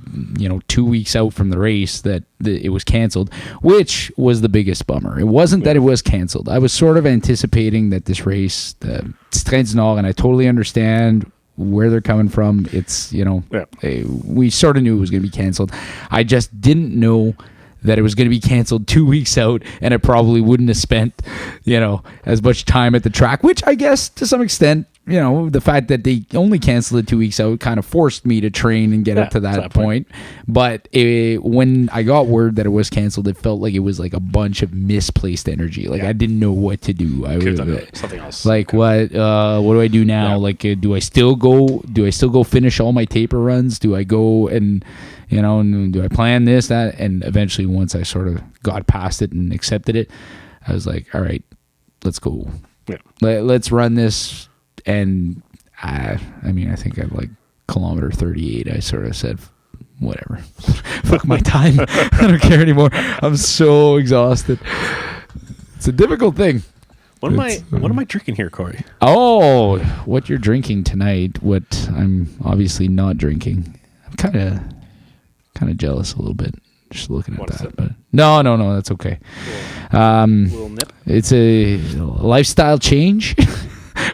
2 weeks out from the race that it was canceled, which was the biggest bummer. It wasn't that it was canceled. I was sort of anticipating that this race, the Train du Nord, and I totally understand where they're coming from. It's we sort of knew it was going to be canceled. I just didn't know that it was going to be canceled 2 weeks out, and I probably wouldn't have spent, as much time at the track, which I guess to some extent, the fact that they only canceled it 2 weeks out kind of forced me to train and get up to that point. But when I got word that it was canceled, it felt like it was like a bunch of misplaced energy. Like I didn't know what to do. I was something else. Like what do I do now? Yeah. Like do I still go finish all my taper runs? Do I go and and do I plan this, that? And eventually, once I sort of got past it and accepted it, I was like, all right, let's go. Yeah. Let's run this. And I think at like kilometer 38, I sort of said, whatever, fuck my time. I don't care anymore. I'm so exhausted. It's a difficult thing. What am I drinking here, Corey? Oh, what you're drinking tonight, what I'm obviously not drinking. I'm kind of jealous a little bit just looking at that. But no, that's okay. Little nip. It's a lifestyle change.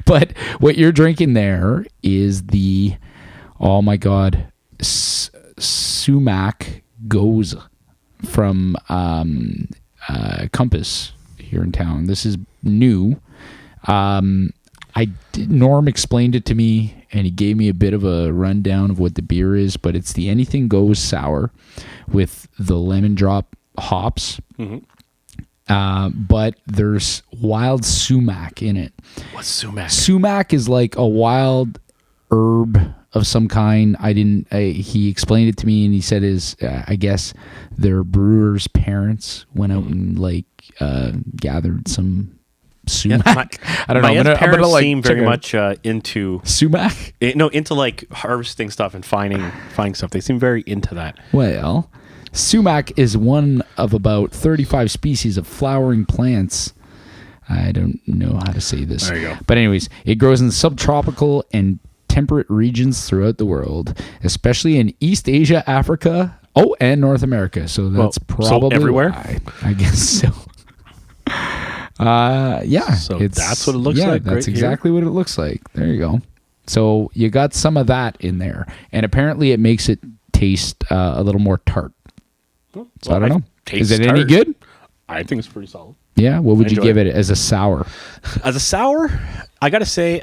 But what you're drinking there is the, oh my God, Sumac Goes from Compass here in town. This is new. Norm explained it to me, and he gave me a bit of a rundown of what the beer is, but it's the Anything Goes sour with the lemon drop hops. Mm-hmm. But there's wild sumac in it. What's sumac? Sumac is like a wild herb of some kind. He explained it to me, and he said I guess their brewer's parents went out and gathered some sumac. I don't know. My parents seem very much into sumac. Into like harvesting stuff and finding stuff. They seem very into that. Well, sumac is one of about 35 species of flowering plants. I don't know how to say this. There you go. But anyways, it grows in subtropical and temperate regions throughout the world, especially in East Asia, Africa, and North America. So that's probably everywhere. I guess so. Yeah. So that's what it looks like. That's right exactly what it looks like. There you go. So you got some of that in there, and apparently it makes it taste a little more tart. So I don't know. Is it any good? I think it's pretty solid. Yeah. What would you give it as a sour? As a sour, I gotta say,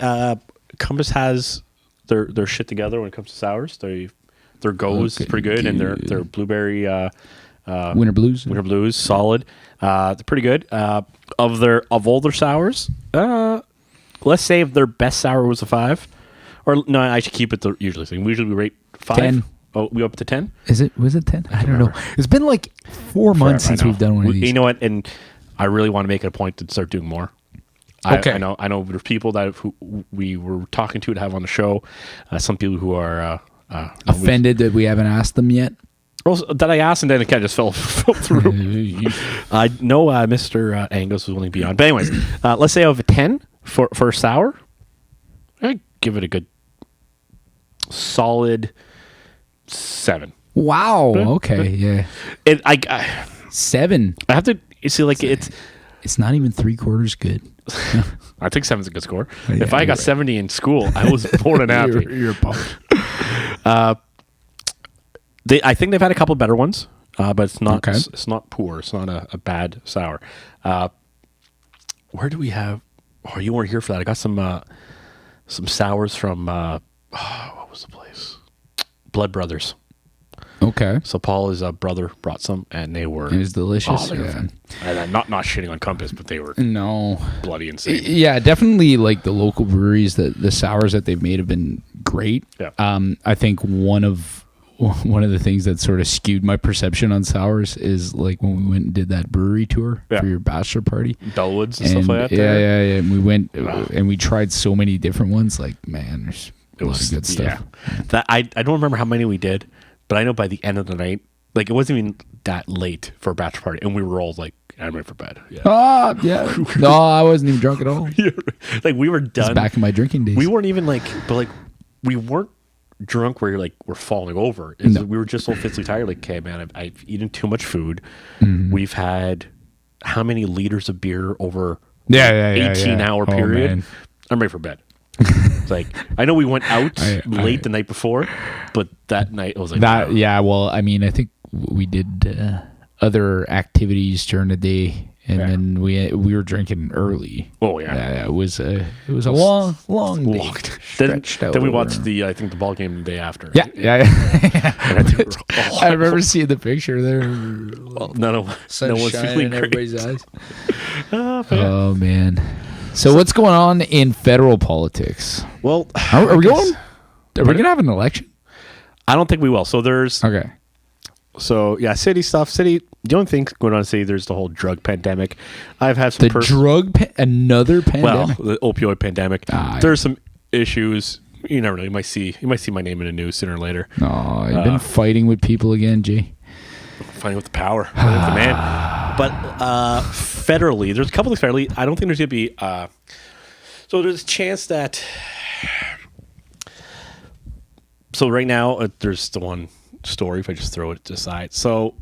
Compass has their shit together when it comes to sours. Their Goes is pretty good, and their blueberry Winter Blues, solid. They're pretty good. Of all their sours, let's say if their best sour was a 5, or no, I should keep it the usually thing. We usually rate 5. 10. Oh, we up to 10? Was it 10? I don't know. It's been like 4 months since we've done one of these. You know what? And I really want to make it a point to start doing more. Okay. I know there's people who we were talking to have on the show. Some people who are offended that we haven't asked them yet. Well, that I asked and then it kind of just fell through. I know Mr. Angus was willing to be on. But anyways, let's say I have a 10 for a sour. I give it a good solid 7. Wow. Okay. Yeah. I 7. I have to see like it's not even 3/4 good. I think 7's a good score. Yeah, if I got 70 in school, I was more than happy. You're a punk. I think they've had a couple better ones, but it's not. Okay. It's not poor. It's not a bad sour. Where do we have? Oh, you weren't here for that. I got some sours from what was the place? Blood Brothers. Okay. So Paul's brother brought some, and they were. It was delicious. And I'm not shitting on Compass, but they were bloody insane. Yeah, definitely. Like the local breweries, the sours that they've made have been great. Yeah. I think one of the things that sort of skewed my perception on sours is like when we went and did that brewery tour for your bachelor party, Bellwoods and stuff like that. Yeah. And we went and we tried so many different ones. Like, man, there's a lot of good stuff. Yeah. That I don't remember how many we did, but I know by the end of the night, like it wasn't even that late for a bachelor party, and we were all like, "I'm ready for bed." Yeah. Yeah. No, I wasn't even drunk at all. Like we were done. It's back in my drinking days. We weren't even like, but like we weren't drunk where you're like we're falling over. No. We were just so physically tired. Like, okay, man, I've eaten too much food. Mm-hmm. We've had how many liters of beer over 18-hour period? Man. I'm ready for bed. It's like I know we went out late the night before, but that night it was like that. Yeah, well, I mean, I think we did other activities during the day, and then we were drinking early. Oh yeah, it was a long day. Then we watched I think the ball game the day after. Yeah. I remember seeing the picture there. Well, no one's feeling in everybody's eyes. Oh man. So what's going on in federal politics? Well, are we going? Are we gonna have an election? I don't think we will. So there's okay. So yeah, city stuff. City. The only thing going on in city, there's the whole drug pandemic. I've had some another pandemic. Well, the opioid pandemic. There's some issues. You never know. You might see my name in the news sooner or later. No, I've been fighting with people again, Jay. Fighting with the power, fighting with the man. But federally, there's a couple of federally. I don't think there's going to be. So there's a chance that. So right now, there's the one story. If I just throw it to the side, so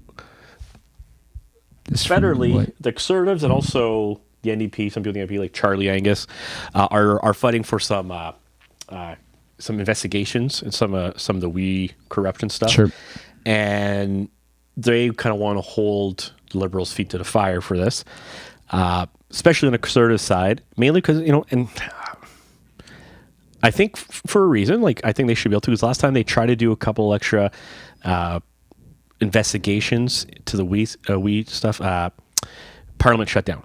federally, the Conservatives and also the NDP, some people in the NDP like Charlie Angus, are fighting for some investigations and some of the wee corruption stuff. Sure. And they kind of want to hold the Liberals' feet to the fire for this, especially on the Conservative side, mainly because, and I think for a reason, like I think they should be able to, because last time they tried to do a couple extra investigations to the weed stuff, Parliament shut down.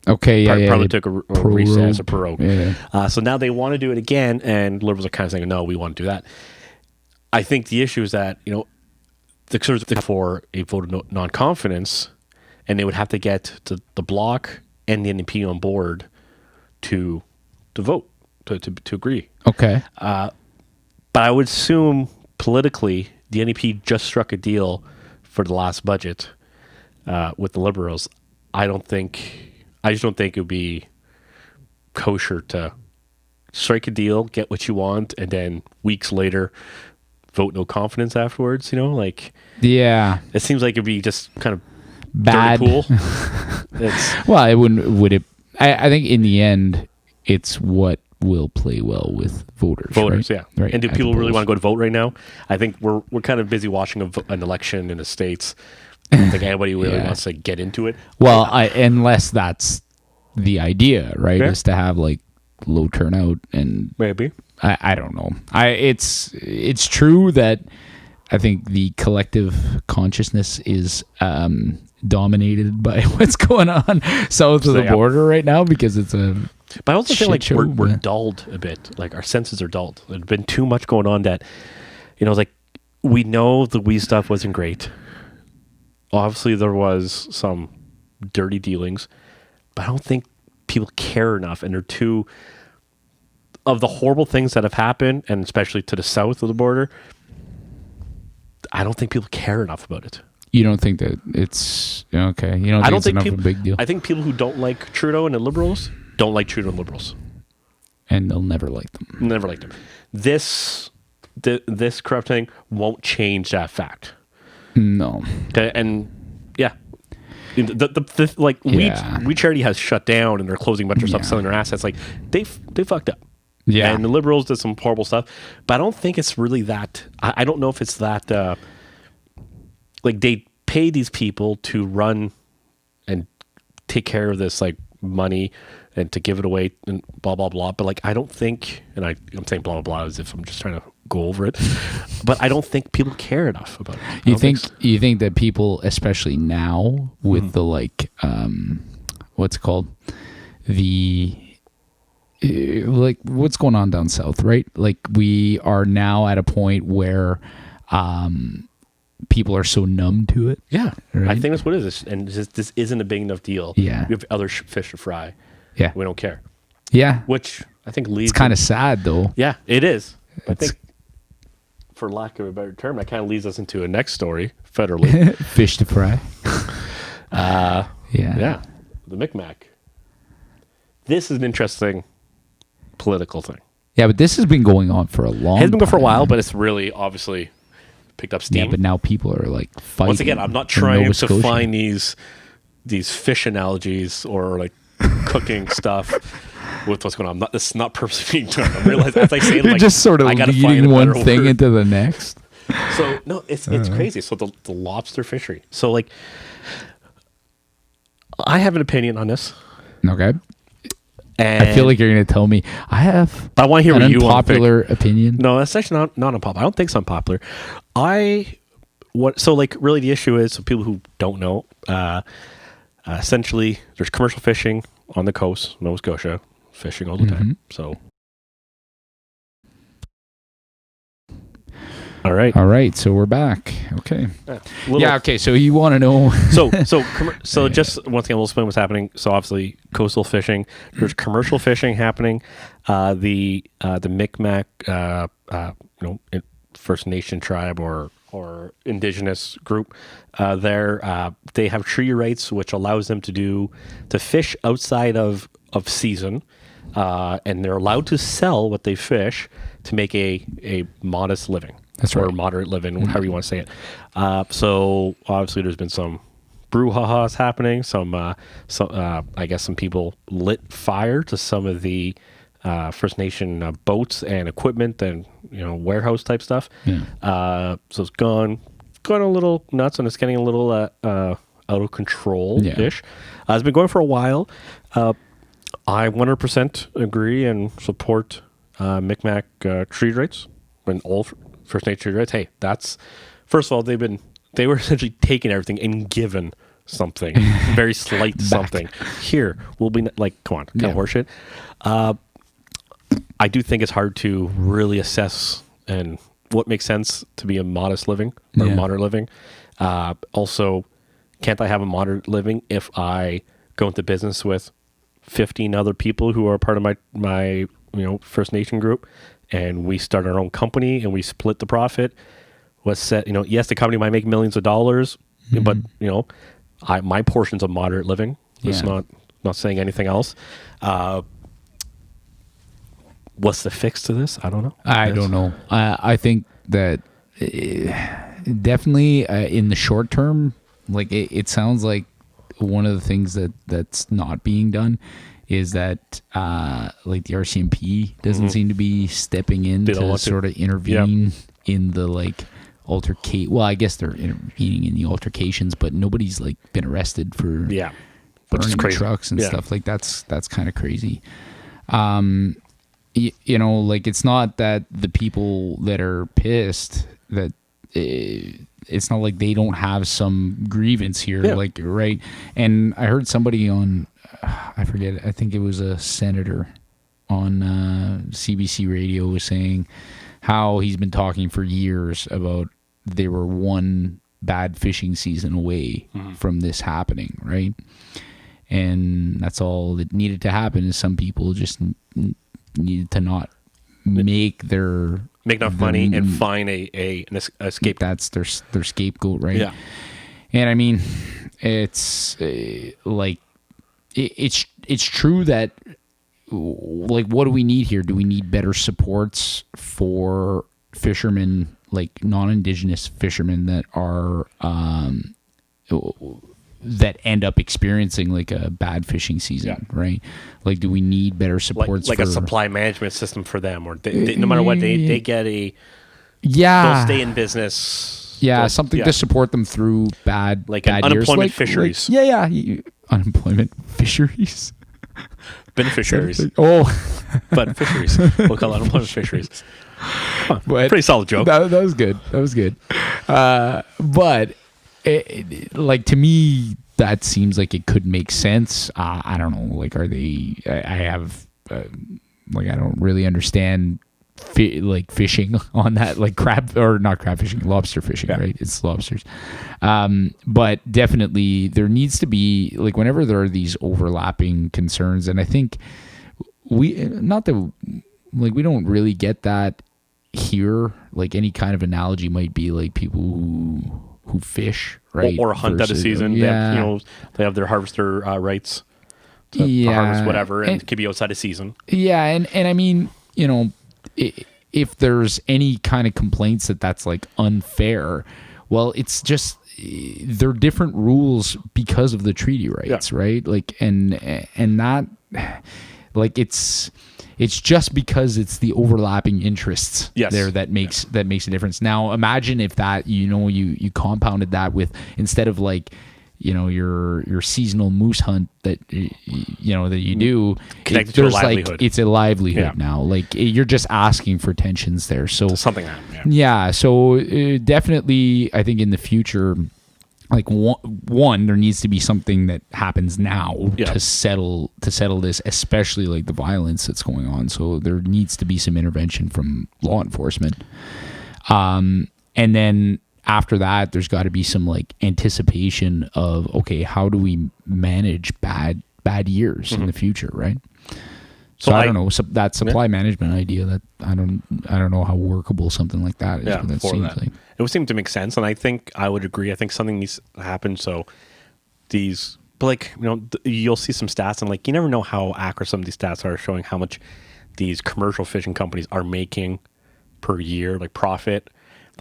Okay, Parliament took a recess, a prorogue. Yeah. So now they want to do it again, and Liberals are kind of saying, no, we want to do that. I think the issue is that, the Conservatives for a vote of non-confidence, and they would have to get the Bloc and the NDP on board to vote, to agree. Okay. But I would assume politically, the NDP just struck a deal for the last budget with the Liberals. I just don't think it would be kosher to strike a deal, get what you want, and then weeks later vote no confidence afterwards. Yeah, it seems like it'd be just kind of bad. Dirty pool. Well, it wouldn't. Would it? I think in the end, it's what will play well with voters. Right? Yeah. Right. And do people really want to go to vote right now? I think we're kind of busy watching an election in the States. I don't think anybody really wants to get into it. Well, unless that's the idea, right? Is to have like low turnout, and maybe I don't know. It's true that I think the collective consciousness is dominated by what's going on south of the border right now, because it's a. But I also feel like we're dulled a bit. Like our senses are dulled. There's been too much going on that, it's like we know the weed stuff wasn't great. Obviously, there was some dirty dealings, but I don't think people care enough, and they're too of the horrible things that have happened, and especially to the south of the border. I don't think people care enough about it. You don't think that it's okay? You don't think it's enough of a big deal? I think people who don't like Trudeau and the Liberals don't like Trudeau and Liberals, and they'll never like them. Never like them. This corrupt thing won't change that fact. No. Okay, and yeah, Weed Charity has shut down, and they're closing a bunch of stuff, selling their assets. Like they fucked up. Yeah, and the Liberals did some horrible stuff, but I don't think it's really that. I don't know if it's that. Like they pay these people to run and take care of this like money and to give it away and blah blah blah. But like I don't think, and I'm saying blah blah blah as if I'm just trying to go over it, but I don't think people care enough about it. You think that people, especially now with the like, what's it called, like what's going on down south, right? Like we are now at a point where people are so numb to it. Yeah, right? I think that's what it is. And this isn't a big enough deal. Yeah, we have other fish to fry. Yeah, we don't care. Yeah, which I think leads. It's kind of sad, though. Yeah, it is. I think, for lack of a better term, that kind of leads us into a next story federally. Fish to fry. Yeah, the Micmac. This is an interesting political thing. Yeah, but this has been going on for a long time. It's been going for a while, but it's really obviously picked up steam. Yeah, but now people are like fighting. Once again, I'm not trying to find these fish analogies or like cooking stuff with what's going on. This is not purposely being done. I realize as I say it, you're like, just sort of leading one thing into the next. So no, it's crazy. So the lobster fishery. So like, I have an opinion on this. Okay. And I feel like you're going to tell me I have. But I want to hear what you want. Unpopular opinion. No, that's actually not unpopular. I don't think it's unpopular. So like really the issue is, so people who don't know, essentially there's commercial fishing on the coast, Nova Scotia, fishing all the time. So all right. So we're back. Okay. Yeah. Okay. So you want to know? So just once again, we'll explain what's happening. So obviously, coastal fishing. There's commercial fishing happening. The Micmac, First Nation tribe or indigenous group, they have treaty rights, which allows them to fish outside of season, and they're allowed to sell what they fish to make a modest living. That's right. Or moderate living, however you want to say it. So obviously there's been some brouhahas happening. I guess some people lit fire to some of the First Nation boats and equipment and warehouse type stuff. Yeah. So it's gone a little nuts and it's getting a little out of control ish. It's been going for a while. I 100% agree and support Micmac treaty rights and all First Nation treaty rights. Hey, that's first of all they were essentially taking everything and given something very slight something. Here we'll be like, come on, kind of horseshit. I do think it's hard to really assess and what makes sense to be a modest living or moderate living. Also, can't I have a moderate living if I go into business with 15 other people who are part of my First Nation group, and we start our own company and we split the profit? What's set? Yes, the company might make millions of dollars, but my portion's of moderate living. It's not saying anything else. What's the fix to this? I don't know. I don't know. I think that definitely in the short term, like it sounds like one of the things that's not being done is that like the RCMP doesn't seem to be stepping in to sort of intervene in the like altercation. Well, I guess they're intervening in the altercations, but nobody's like been arrested for burning trucks and stuff. Like that's kind of crazy. Like it's not that the people that are pissed that it's not like they don't have some grievance here, like, right? And I heard somebody on, I forget, I think it was a senator on CBC radio was saying how he's been talking for years about they were one bad fishing season away from this happening, right? And that's all that needed to happen is some people just needed to not make enough money and find a scapegoat. That's their scapegoat, right? Yeah. And I mean, it's it's true that, like, what do we need here? Do we need better supports for fishermen, like non-indigenous fishermen that are that end up experiencing like a bad fishing season, right? Like, do we need better supports, like for a supply management system for them, or no matter what, they get they'll stay in business. Yeah, something to support them through bad unemployment years. fisheries. Unemployment fisheries. Beneficiaries. But fisheries. We'll call it unemployment fisheries. Huh, pretty solid joke. That was good. But like, to me, that seems like it could make sense. I don't know. Like, are they? I have I don't really understand fishing on that, like lobster fishing, right? It's lobsters. But definitely there needs to be, like, whenever there are these overlapping concerns, and I think we don't really get that here. Like, any kind of analogy might be like people who fish, right? Or hunt out of season. Yeah. They have their harvester rights to harvest whatever, and it could be outside of season. Yeah, and I mean, if there's any kind of complaints that's like unfair, well, it's just they're different rules because of the treaty rights, right? Like, and that, like, it's just because it's the overlapping interests there that makes a difference. Now, imagine if that you compounded that with, instead of like, your seasonal moose hunt that you do, connected to a livelihood. Like, it's a livelihood now. Like, you're just asking for tensions there. So something happened. Yeah. So definitely, I think in the future, like, one, there needs to be something that happens now to settle this, especially like the violence that's going on. So there needs to be some intervention from law enforcement. And then after that, there's got to be some like anticipation of, okay, how do we manage bad years in the future, right? So I don't know, that supply management idea, that I don't know how workable something like that is. Yeah, but that seems like it would seem to make sense, and I think I would agree. I think something needs to happen. So but like, you'll see some stats, and like, you never know how accurate some of these stats are, showing how much these commercial fishing companies are making per year, like profit.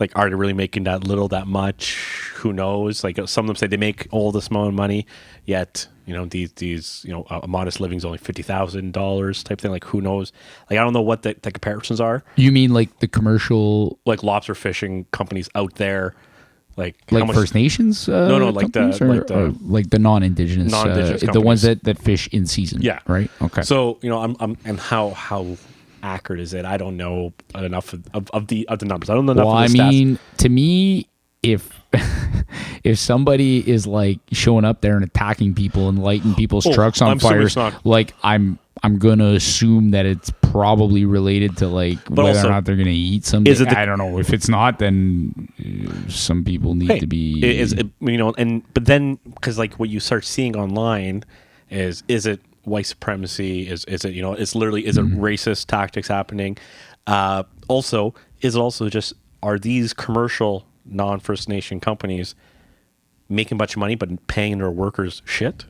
Like, are they really making that little, that much? Who knows? Like, some of them say they make all this amount of money, yet these a modest living is only $50,000 type thing. Like, who knows? Like, I don't know what the comparisons are. You mean like the commercial, like lobster fishing companies out there, like First Nations? No, like the non-indigenous, the ones that fish in season. Yeah, right. Okay. So I'm and how accurate is it? I don't know enough of the numbers. I don't know enough of the stats. To me, if somebody is like showing up there and attacking people and lighting people's trucks on fire, like, I'm gonna assume that it's probably related to like whether or not they're gonna eat something. I don't know. If it's not, then some people need to be. But then, because like what you start seeing online is it white supremacy? Is it it's literally, is it racist tactics happening? Also, is it also just, are these commercial non-First Nation companies making a bunch of money but paying their workers shit?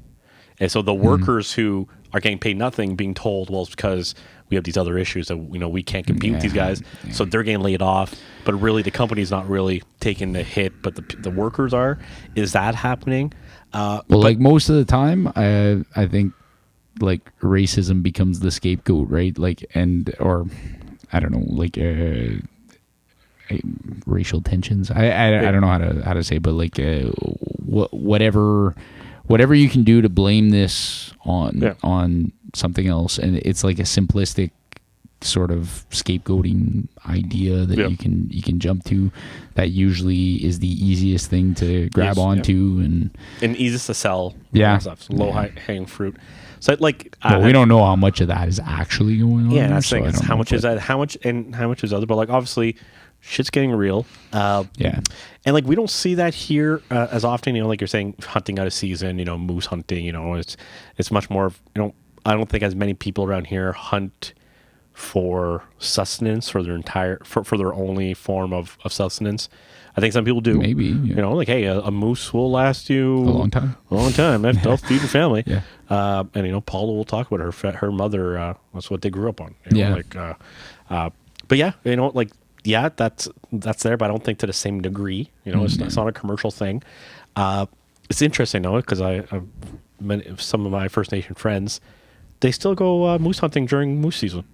And so the workers who are getting paid nothing being told, well, it's because we have these other issues that we can't compete with these guys, so they're getting laid off, but really the company's not really taking the hit, but the workers are. Is that happening? Like, most of the time, I think like racism becomes the scapegoat, right? Like, or I don't know, like racial tensions. I don't know how to say, but like whatever you can do to blame this on something else, and it's like a simplistic sort of scapegoating idea that you can jump to. That usually is the easiest thing to grab onto and easiest to sell. Stuff. Low hanging fruit. So like, we don't know how much of that is actually going on. Yeah, that's how much is that? How much is other? But like, obviously, shit's getting real. Yeah. And like we don't see that here as often. You know, like you're saying, hunting out of season. You know, moose hunting. You know, it's much more. You know, I don't think as many people around here hunt for sustenance for their only form of sustenance. I think some people do. Maybe, yeah. You know, like, hey, a moose will last you A long time. A long time. They'll feed your family. Yeah. And you know, Paula will talk about her mother. That's what they grew up on. You know, Yeah. Like, but yeah, you know, like, yeah, that's there, but I don't think to the same degree. You know, it's not a commercial thing. It's interesting though, because some of my First Nation friends, they still go moose hunting during moose season,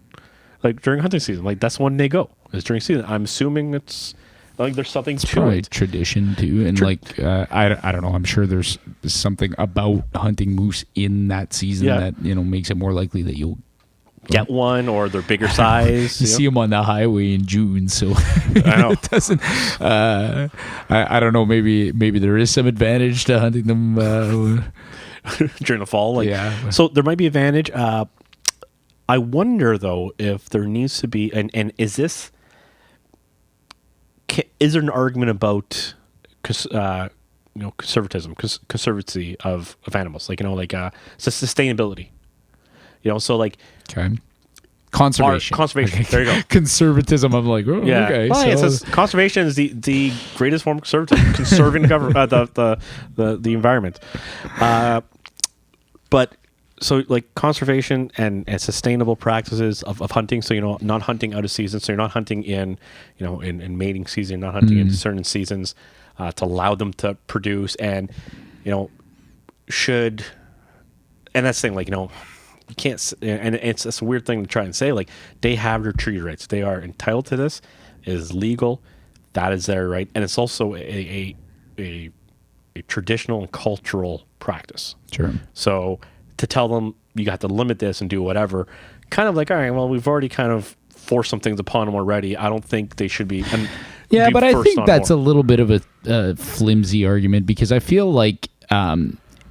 like during hunting season. Like that's when they go, is during season. I'm assuming it's like there's something It's to probably it. tradition too, and like I don't know. I'm sure there's something about hunting moose in that season that makes it more likely that you'll get one, or they're bigger size. You see them on the highway in June, so I know. It doesn't. I don't know. Maybe there is some advantage to hunting them during the fall. Like, yeah. So there might be advantage. I wonder though if there needs to be, and is there an argument about conservatism, conservancy of animals, like so sustainability. So like conservation. Conservation. There you go. Conservatism. I'm like, oh, yeah. okay. Well, so conservation is the greatest form of conservatism, conserving the environment. But so like conservation and sustainable practices of hunting. So not hunting out of season. So you're not hunting in mating season. You're not hunting in certain seasons to allow them to produce. And should, and that's the thing. Like you can't, and it's a weird thing to try and say. Like they have their treaty rights. They are entitled to this. It is legal. That is their right, and it's also a traditional and cultural practice. Sure. So to tell them you got to limit this and do whatever, kind of like, all right, well, we've already kind of forced some things upon them already. I don't think they should be. Yeah, but I think that's a little bit of a flimsy argument, because I feel like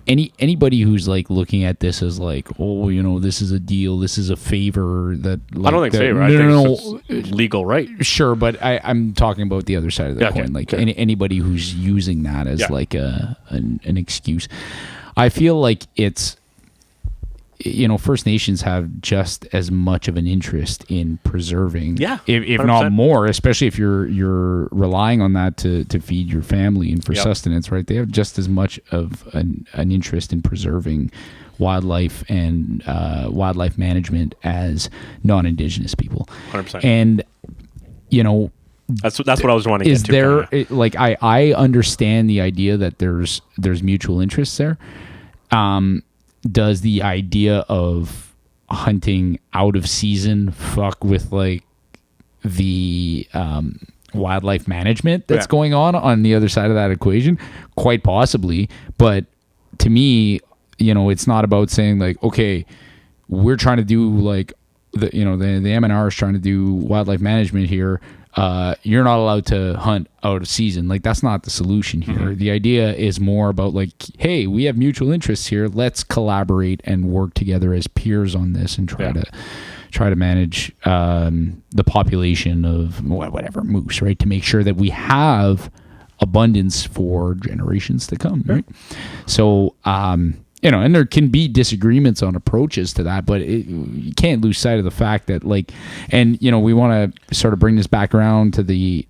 anybody who's like looking at this as like, oh, this is a deal, this is a favor that, like, I don't think favor. I think it's legal right. Sure, but I'm talking about the other side of the coin. Like anybody who's using that as like an excuse. I feel like it's, First Nations have just as much of an interest in preserving, if not more, especially if you're relying on that to feed your family and for sustenance, right? They have just as much of an interest in preserving wildlife and wildlife management as non-Indigenous people. 100%. And that's what I was wanting to get to. Is there like I understand the idea that there's mutual interests there. Does the idea of hunting out of season fuck with like the wildlife management that's going on the other side of that equation? Quite possibly. But to me, it's not about saying like, okay, we're trying to do like the MNR is trying to do wildlife management here. You're not allowed to hunt out of season. Like that's not the solution here. Mm-hmm. The idea is more about like, hey, we have mutual interests here. Let's collaborate and work together as peers on this and try to manage the population of whatever moose, right? To make sure that we have abundance for generations to come, right? So, and there can be disagreements on approaches to that, but you can't lose sight of the fact that, like, and we want to sort of bring this back around to the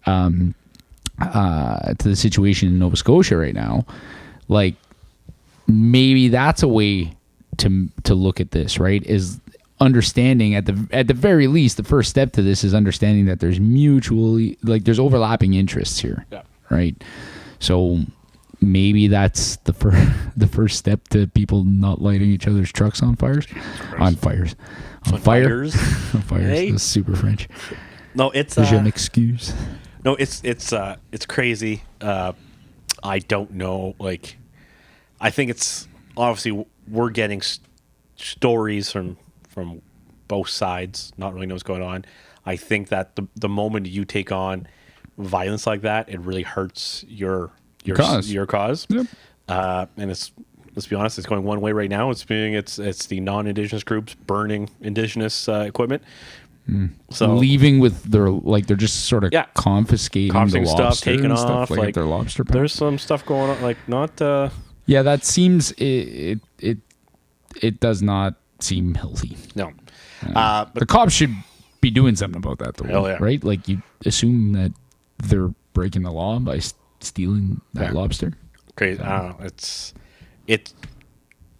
situation in Nova Scotia right now. Like, maybe that's a way to look at this, right? Is understanding at the very least, the first step to this is understanding that there's there's overlapping interests here, right? So maybe that's the first step to people not lighting each other's trucks on fires. On fires. Hey. That's super French. No, it's Je m'excuse. No, it's crazy. I don't know. Like, I think it's obviously we're getting stories from both sides. Not really know what's going on. I think that the moment you take on violence like that, it really hurts your cause. Yep. And let's be honest, it's going one way right now. It's the non-Indigenous groups burning Indigenous equipment. So leaving with their they're just sort of confiscating the lobster stuff, taking and off, stuff, like their lobster. There's some stuff going on, like not. Yeah, that seems it does not seem healthy. No, but the cops should be doing something about that, though, right? Like you assume that they're breaking the law by stealing that lobster. Crazy. It's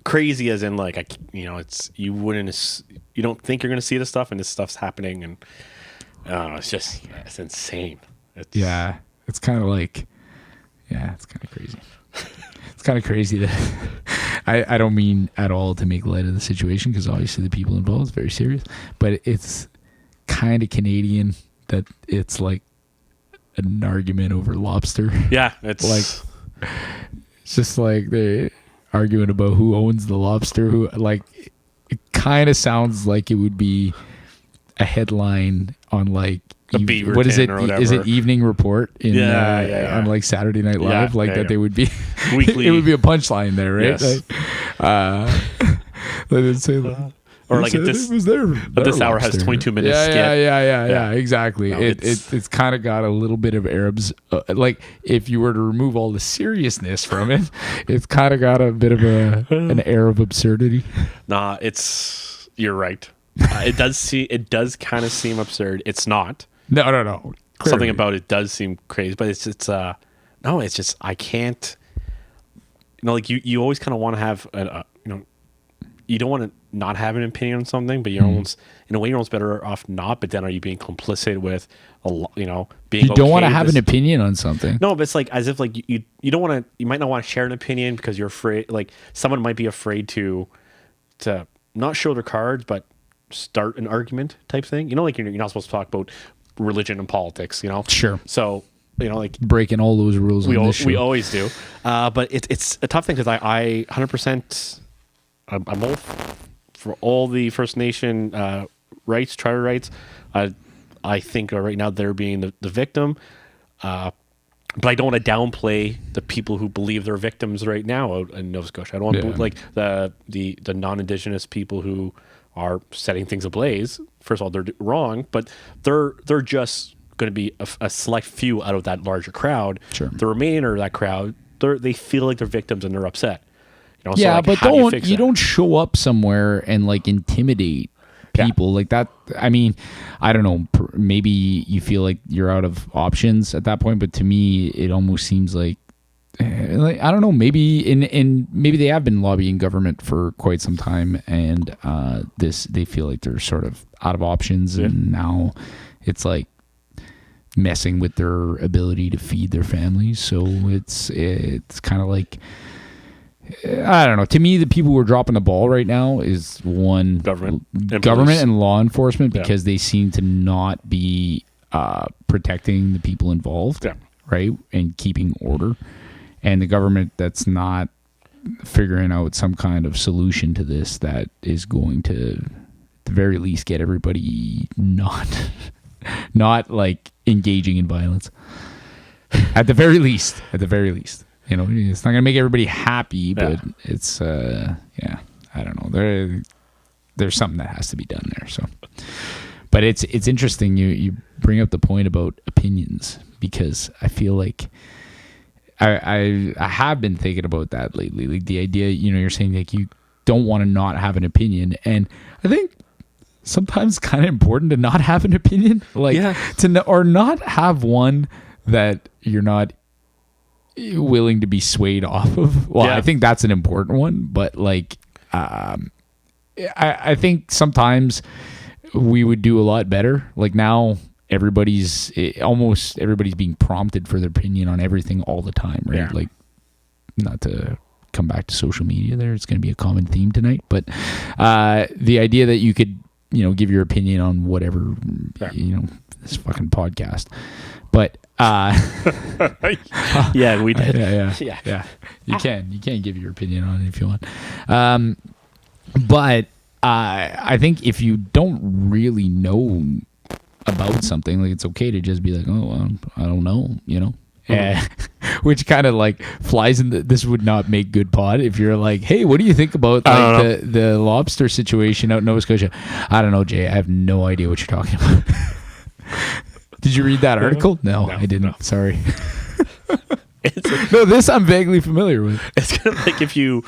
crazy as in like it's you don't think you're gonna see this stuff, and this stuff's happening, and it's insane. It's kind of like it's kind of crazy. It's kind of crazy that I don't mean at all to make light of the situation, because obviously the people involved is very serious, but it's kind of Canadian that it's like an argument over lobster. Yeah, it's like it's just like they're arguing about who owns the lobster. Who, like, it kind of sounds like it would be a headline on like what is it? Is it Evening Report in on like Saturday Night Live? They would be weekly. It would be a punchline there, right? Yes. They didn't say that. Or like this hour has 22 minutes. Yeah, exactly. No, it's kind of got a little bit of Arabs. Like if you were to remove all the seriousness from it, it's kind of got a bit of an air of absurdity. Nah, you're right. It does kind of seem absurd. It's not. No. Clearly. Something about it does seem crazy, but it's just I can't. Like you always kind of want to have you don't want to not have an opinion on something, but you're almost, in a way, you're almost better off not. But then, are you being complicit with being? You don't want to have an opinion on something. No, but it's like as if like you don't want to. You might not want to share an opinion because you're afraid. Like someone might be afraid to not show their cards, but start an argument type thing. Like you're not supposed to talk about religion and politics. Sure. So like breaking all those rules. We always do. But it's a tough thing because I 100%. I'm all for all the First Nation rights, tribal rights. I think right now they're being the victim, but I don't want to downplay the people who believe they're victims right now out in Nova Scotia. I don't want to like the non-Indigenous people who are setting things ablaze. First of all, they're wrong, but they're just going to be a select few out of that larger crowd. Sure. The remainder of that crowd, they feel like they're victims and they're upset. But don't show up somewhere and like intimidate people like that. I mean, I don't know. Maybe you feel like you're out of options at that point, but to me, it almost seems like I don't know. Maybe maybe they have been lobbying government for quite some time, and they feel like they're sort of out of options, and now it's like messing with their ability to feed their families. So it's kind of like. I don't know. To me, the people who are dropping the ball right now is one government and law enforcement, because they seem to not be protecting the people involved, right, and keeping order. And the government that's not figuring out some kind of solution to this that is going to, at the very least, get everybody not like engaging in violence. At the very least. It's not going to make everybody happy, but it's, I don't know. There's something that has to be done there. So, but it's interesting. You bring up the point about opinions, because I feel like I have been thinking about that lately. Like the idea, you're saying like you don't want to not have an opinion. And I think sometimes it's kind of important to not have an opinion, or not have one that you're not willing to be swayed off of. Well, I think that's an important one, but like I think sometimes we would do a lot better. Like now almost everybody's being prompted for their opinion on everything all the time, right? Like, not to come back to social media there, it's going to be a common theme tonight, but the idea that you could give your opinion on whatever, this fucking podcast, but we did. Yeah. You can give your opinion on it if you want. But I think if you don't really know about something, like, it's okay to just be like, oh, well, I don't know, which kind of like flies in this would not make good pod if you're like, hey, what do you think about like the lobster situation out in Nova Scotia? I don't know, Jay. I have no idea what you're talking about. Did you read that article? No, I didn't. No. Sorry. No, this I'm vaguely familiar with. It's kind of like if you,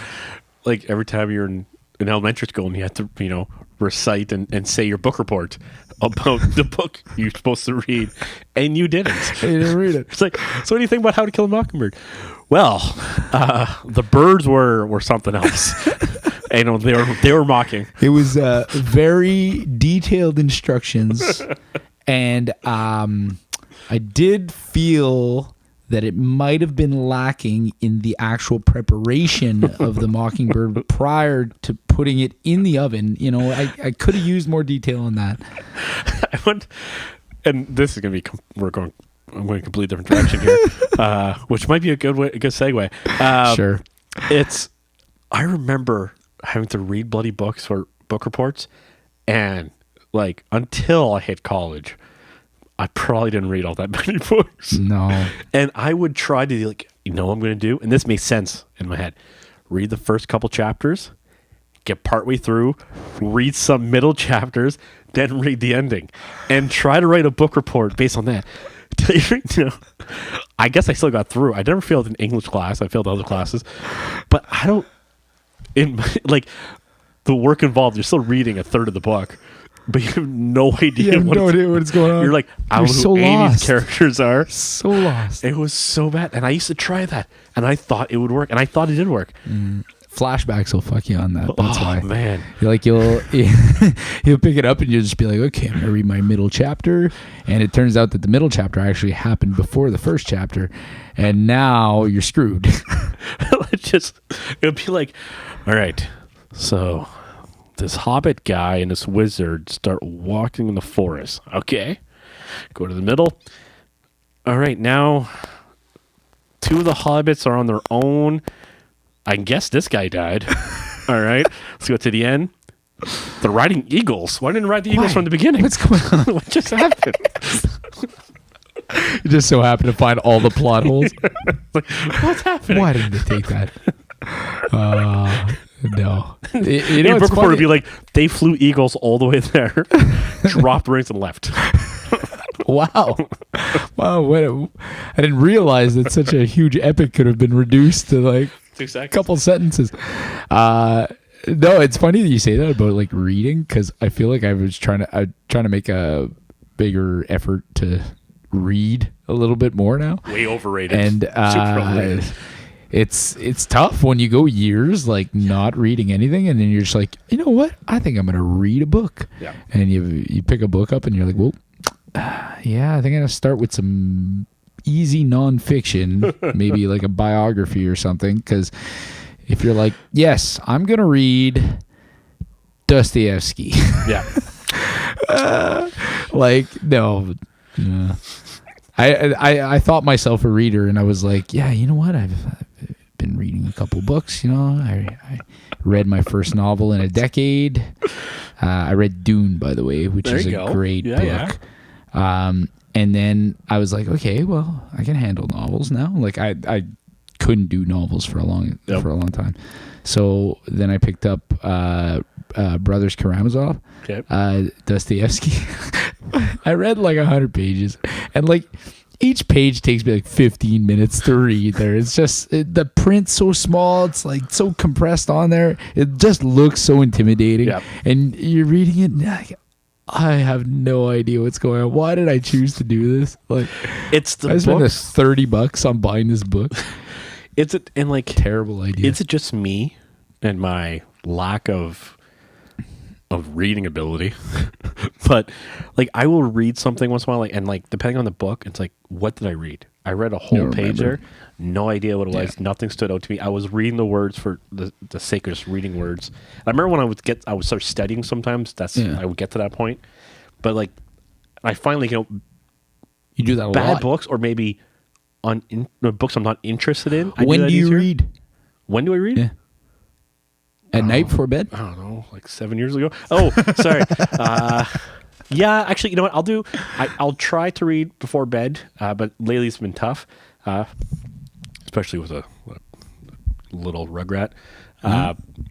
like every time you're in elementary school and you have to, recite and say your book report about the book you're supposed to read, and you didn't. You didn't read it. It's like, so what do you think about How to Kill a Mockingbird? Well, the birds were something else. And they were mocking. It was very detailed instructions, and I did feel that it might have been lacking in the actual preparation of the Mockingbird prior to putting it in the oven. I could have used more detail on that. And this is going to be, I'm going a completely different direction here, which might be a good segue. Sure. I remember having to read bloody books for book reports, and like until I hit college, I probably didn't read all that many books. No. And I would try to what I'm going to do, and this makes sense in my head. Read the first couple chapters, get partway through, read some middle chapters, then read the ending, and try to write a book report based on that. I guess I still got through. I never failed in English class. I failed other classes, but I don't. The work involved, you're still reading a third of the book, but you have no idea what's going on. You're like, I don't know who any of these characters are. So lost. It was so bad. And I used to try that, and I thought it would work, and I thought it did work. Flashbacks will fuck you on that. That's why. Man. You'll pick it up and you'll just be like, okay, I'm going to read my middle chapter. And it turns out that the middle chapter actually happened before the first chapter. And now you're screwed. It would be like, all right, so this hobbit guy and this wizard start walking in the forest. Okay. Go to the middle. All right, now 2 of the hobbits are on their own. I guess this guy died. All right. Let's go to the end. They're riding eagles. Why didn't they ride the eagles from the beginning? What's going on? What just happened? You just so happen to find all the plot holes. Like, what's happening? Why didn't they take that? No. Your book report would be like, they flew eagles all the way there, dropped rings and left. Wow. I didn't realize that such a huge epic could have been reduced to like a couple sentences. No, it's funny that you say that about like reading, because I feel like I was trying to make a bigger effort to read a little bit more now. Way overrated. And super overrated. It's tough when you go years like not reading anything, and then you're just like, you know what? I think I'm gonna read a book. Yeah. And you pick a book up and you're like, well, yeah, I think I'm gonna start with some easy nonfiction, maybe like a biography or something. Because if you're like, yes, I'm gonna read Dostoevsky. Yeah. No. I thought myself a reader, and I was like, yeah, you know what? I've been reading a couple books. I read my first novel in a decade. I read Dune, by the way, which is a great book. Yeah. And then I was like, okay, well, I can handle novels now. Like I couldn't do novels for a long time. So then I picked up Brothers Karamazov, Dostoevsky. I read like 100 pages, and like each page takes me like 15 minutes to read. There, it's just the print's so small, it's like so compressed on there. It just looks so intimidating, and you're reading it. And like, I have no idea what's going on. Why did I choose to do this? Like, it's the I spent $30 on buying this book. Terrible idea. Is it just me and my lack of reading ability? But like, I will read something once in a while, and like depending on the book, it's like, what did I read? I read a whole page there, no idea what it was. Nothing stood out to me. I was reading the words for the sake of just reading words. I remember when I would start studying sometimes. I would get to that point, but like, I finally you do that a bad lot. books, or maybe on books I'm not interested in. When do you read? When do I read? Yeah. At night before bed? I don't know, like 7 years ago. Oh, sorry. Yeah, actually, you know what? I'll try to read before bed, but lately it's been tough. especially with a little rugrat.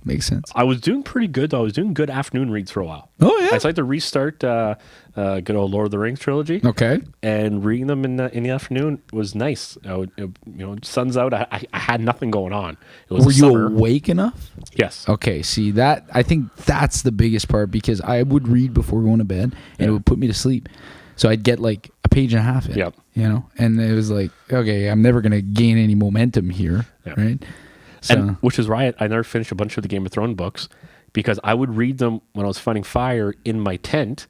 Makes sense. I was doing pretty good though. I was doing good afternoon reads for a while. Oh yeah. I decided to restart good old Lord of the Rings trilogy. Okay. And reading them in the afternoon was nice. Sun's out. I had nothing going on. It was Were you summer. awake enough? Yes. Okay, see that I think that's the biggest part because I would read before going to bed and it would put me to sleep. So I'd get like a page and a half in. Yep. You know, and it was like, okay, I'm never gonna gain any momentum here, right? So And which is why I never finished a bunch of the Game of Thrones books because I would read them when I was fighting fire in my tent,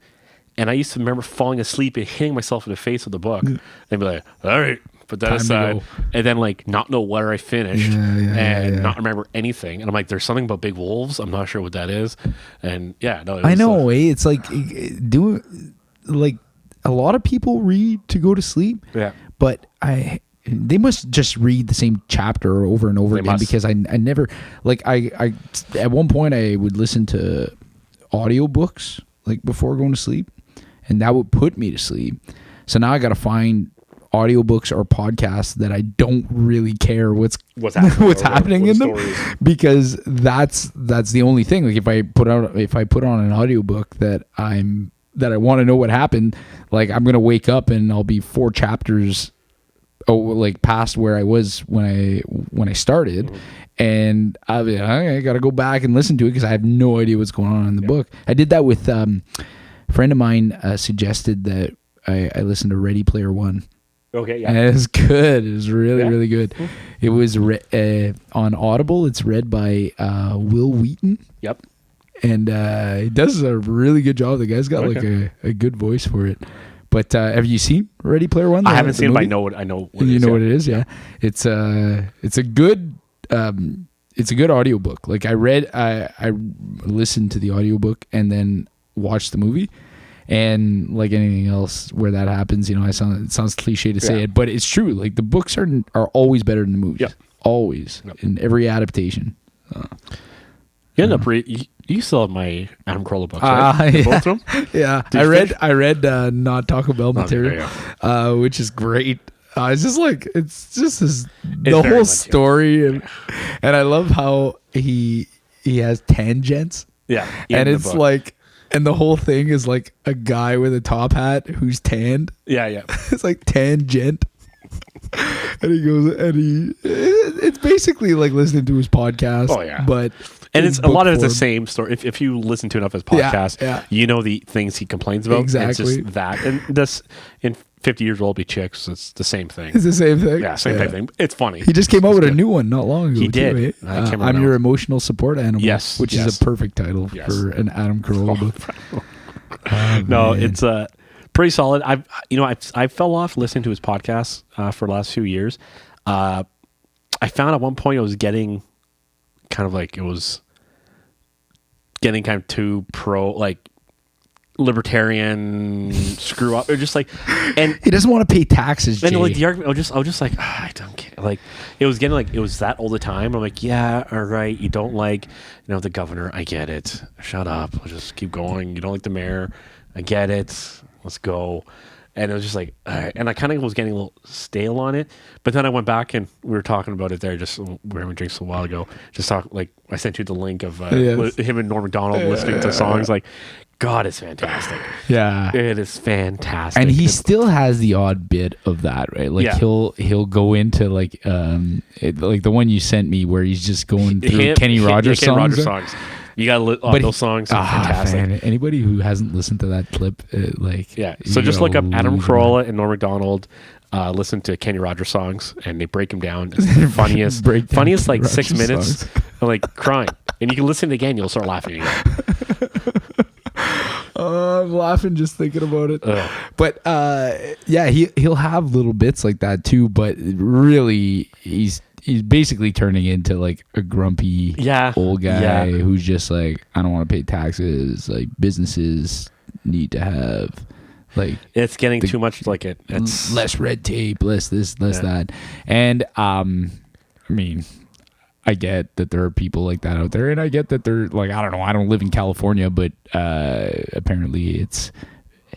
and I used to remember falling asleep and hitting myself in the face with the book, and be like, "All right, put that Time to aside," go. and then like not know where I finished and not remember anything, and I'm like, "There's something about big wolves. I'm not sure what that is," and yeah, no, it was, I know, it's like like a lot of people read to go to sleep. Yeah. But they must just read the same chapter over and over again must. because I never like I at one point I would listen to audiobooks like before going to sleep and that would put me to sleep. So now I got to find audiobooks or podcasts that I don't really care what's happening in them because that's the only thing. Like if I put on an audiobook that I want to know what happened, like I'm going to wake up and I'll be 4 chapters like past where I was when I started, and I got to go back and listen to it because I have no idea what's going on in the book. I did that with a friend of mine suggested that I listen to Ready Player One. Okay, yeah, and it was good. It was really good. It was on Audible. It's read by Will Wheaton. Yep. And he does a really good job. The guy's got like a good voice for it. But have you seen Ready Player One? I haven't seen it, but I know what it is. What it is, yeah. It's a good audiobook. Like I listened to the audiobook and then watched the movie. And like anything else where that happens, it sounds cliche to say it, but it's true. Like the books are always better than the movies. Yep. Always. Yep. In every adaptation. You end up you still have my Adam Carolla books, right? Yeah. Both of them? Yeah. I read not Taco Bell material, which is great. It's just the whole story, and I love how he has tangents. Yeah, and it's like, and the whole thing is like a guy with a top hat who's tanned. Yeah, yeah. It's like tangent. And he goes, it's basically like listening to his podcast. Oh yeah, but it's a lot of it's the same story. If you listen to enough of his podcast, you know the things he complains about. Exactly. It's just that, and this in 50 Years Old Be Chicks. It's the same thing. It's the same thing. Yeah, same type thing. It's funny. He just came out with a new one not long ago. He did. Too, I'm Your Emotional Support Animal. Yes, which is a perfect title for an Adam Carolla book. No, it's pretty solid. I fell off listening to his podcasts for the last few years. I found at one point I was getting kind of like too pro, like libertarian screw up, or just like, and he doesn't want to pay taxes. And like the argument, I was just like, I don't care. Like it was getting like it was that all the time. I'm like, yeah, all right. You don't like, the governor. I get it. Shut up. I'll just keep going. You don't like the mayor. I get it. Let's go. And it was just like, all right. And I kind of was getting a little stale on it. But then I went back and we were talking about it there. Just we were having drinks a while ago. Just talk like I sent you the link of him and Norm Macdonald listening to songs. Like, God, it's fantastic. Yeah, it is fantastic. And he still has the odd bit of that, right? Like he'll go into like like the one you sent me where he's just going through Kenny Rogers songs. You got those songs are fantastic. Man, anybody who hasn't listened to that clip, So just look up Adam Carolla and Norm Macdonald. Listen to Kenny Rogers songs, and they break them down. It's the funniest like 6 minutes. I'm like crying, and you can listen again. You'll start laughing again. I'm laughing just thinking about it. But he'll have little bits like that too. But really, he's basically turning into like a grumpy old guy who's just like, I don't want to pay taxes. Like businesses need to have like, it's getting too much. Like it's less red tape, less this, less that. And I mean, I get that there are people like that out there, and I get that they're like, I don't know, I don't live in California, but apparently it's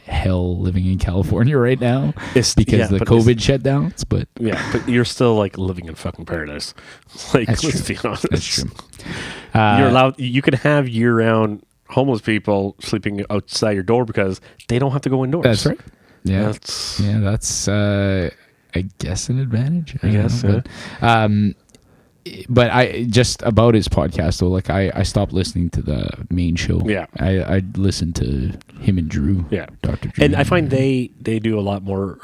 hell living in California right now because the but COVID shutdowns. But but you're still like living in fucking paradise. Like, That's let's true. be honest. That's true. You're allowed. You can have year-round homeless people sleeping outside your door because they don't have to go indoors. That's right. Yeah, That's I guess an advantage. I guess. Know, but I just about his podcast though. Like I stopped listening to the main show. Yeah, I listened to him and Drew. Yeah, Dr. Drew. And I find they do a lot more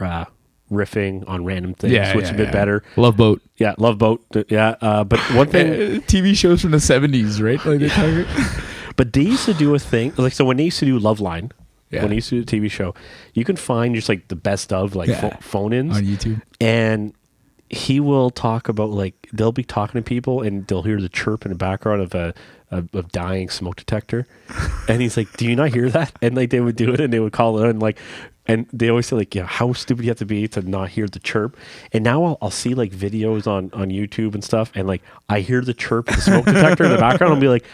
riffing on random things, which is a bit better. Love Boat. Yeah, Love Boat. Yeah, but one thing, TV shows from the 70s, right? Like they're but they used to do a thing like so when they used to do Loveline. Yeah. When they used to do a TV show, you can find just like the best of like phone-ins on YouTube, and he will talk about like they'll be talking to people and they'll hear the chirp in the background of a dying smoke detector, and he's like, "Do you not hear that?" And like they would do it and they would call it and like, and they always say like, "Yeah, how stupid you have to be to not hear the chirp." And now I'll see like videos on YouTube and stuff, and like I hear the chirp of the smoke detector in the background. I'll be like,